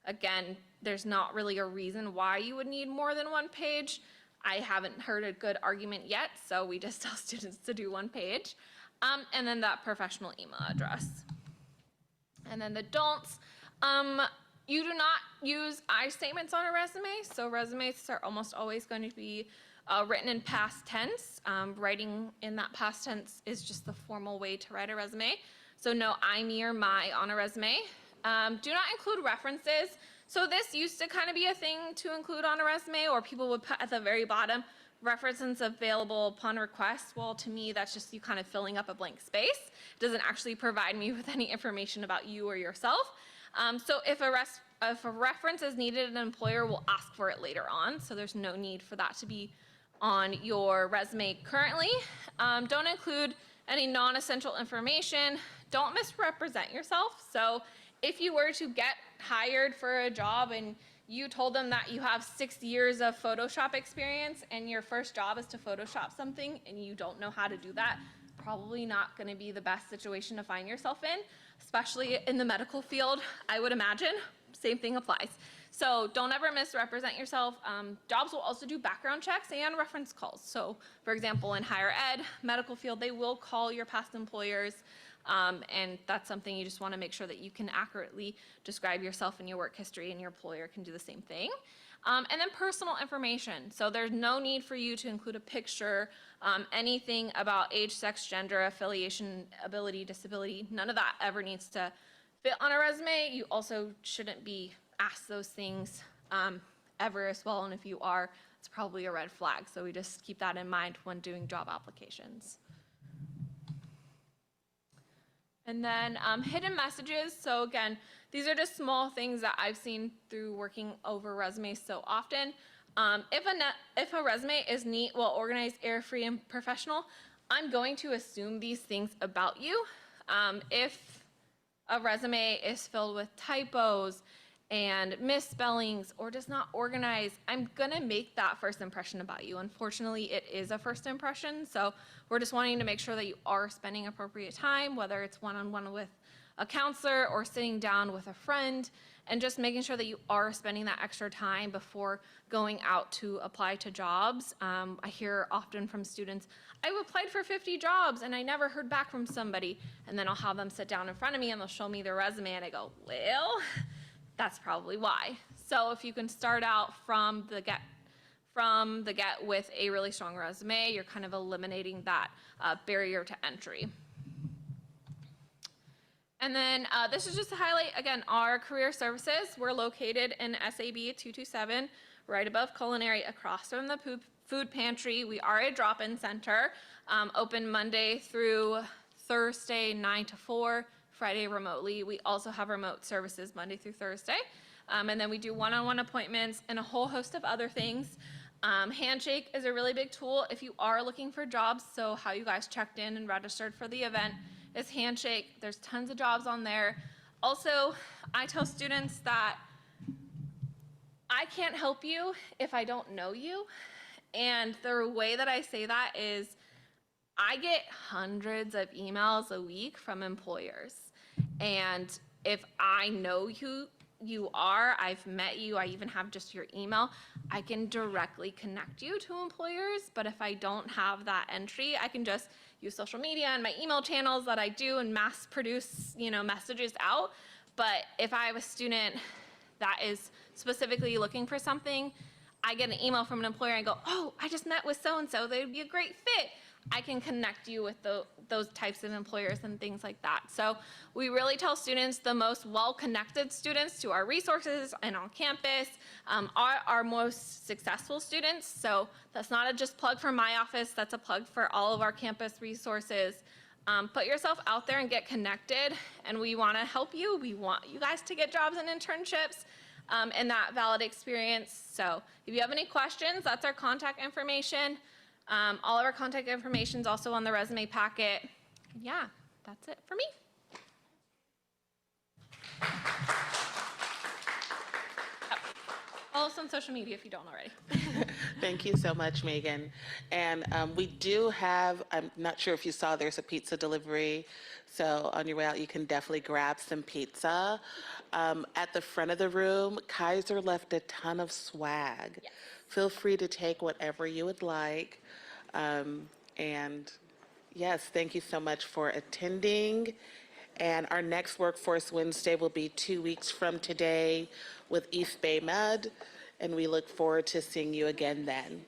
Again, there's not really a reason why you would need more than one page. I haven't heard a good argument yet, so we just tell students to do one page. And then that professional email address. And then the don'ts. You do not use I statements on a resume, so resumes are almost always going to be written in past tense. Writing in that past tense is just the formal way to write a resume. So no I, me, or my on a resume. Do not include references. So this used to kind of be a thing to include on a resume, or people would put at the very bottom, references available upon request. Well, to me, that's just you kind of filling up a blank space. It doesn't actually provide me with any information about you or yourself. So if a reference is needed, an employer will ask for it later on. So there's no need for that to be on your resume currently. Don't include any non-essential information. Don't misrepresent yourself. So if you were to get hired for a job and you told them that you have 6 years of Photoshop experience and your first job is to Photoshop something and you don't know how to do that, probably not going to be the best situation to find yourself in, especially in the medical field, I would imagine. Same thing applies. So don't ever misrepresent yourself. Jobs will also do background checks and reference calls. So for example, in higher ed, medical field, they will call your past employers. And that's something you just want to make sure that you can accurately describe yourself and your work history, and your employer can do the same thing. And then personal information. So there's no need for you to include a picture, anything about age, sex, gender, affiliation, ability, disability. None of that ever needs to fit on a resume. You also shouldn't be asked those things ever as well. And if you are, it's probably a red flag. So we just keep that in mind when doing job applications. And then hidden messages. So again, these are just small things that I've seen through working over resumes so often. If a resume is neat, well organized, error-free, and professional, I'm going to assume these things about you. If a resume is filled with typos and misspellings or does not organize, I'm gonna make that first impression about you. Unfortunately, it is a first impression, so we're just wanting to make sure that you are spending appropriate time, whether it's one-on-one with a counselor or sitting down with a friend, and just making sure that you are spending that extra time before going out to apply to jobs. I hear often from students, I applied for 50 jobs and I never heard back from somebody, and then I'll have them sit down in front of me and they'll show me their resume and I go, well, that's probably why. So if you can start out from the get with a really strong resume, you're kind of eliminating that barrier to entry. And then this is just to highlight, again, our career services. We're located in SAB 227, right above culinary, across from the food pantry. We are a drop-in center, open Monday through Thursday, 9 to 4, Friday remotely. We also have remote services Monday through Thursday. And then we do one-on-one appointments and a whole host of other things. Handshake is a really big tool if you are looking for jobs. So how you guys checked in and registered for the event is Handshake. There's tons of jobs on there. Also, I tell students that I can't help you if I don't know you. And the way that I say that is I get hundreds of emails a week from employers. And if I know who you are, I've met you, I even have just your email, I can directly connect you to employers. But if I don't have that entry, I can just use social media and my email channels that I do and mass produce, messages out. But if I have a student that is specifically looking for something, I get an email from an employer and go, oh, I just met with so-and-so, they'd be a great fit. I can connect you with those types of employers and things like that. So we really tell students the most well-connected students to our resources and on campus are our most successful students. So that's not a just plug for my office, that's a plug for all of our campus resources. Put yourself out there and get connected, and we want to help you. We want you guys to get jobs and internships and that valid experience. So if you have any questions, that's our contact information. All of our contact information is also on the resume packet. Yeah, that's it for me. Follow us on social media if you don't already. Thank you so much, Megan. And we do have, I'm not sure if you saw, there's a pizza delivery. So on your way out, you can definitely grab some pizza. At the front of the room, Kaiser left a ton of swag. Yes. Feel free to take whatever you would like. And yes, thank you so much for attending. And our next Workforce Wednesday will be 2 weeks from today with East Bay Med. And we look forward to seeing you again then.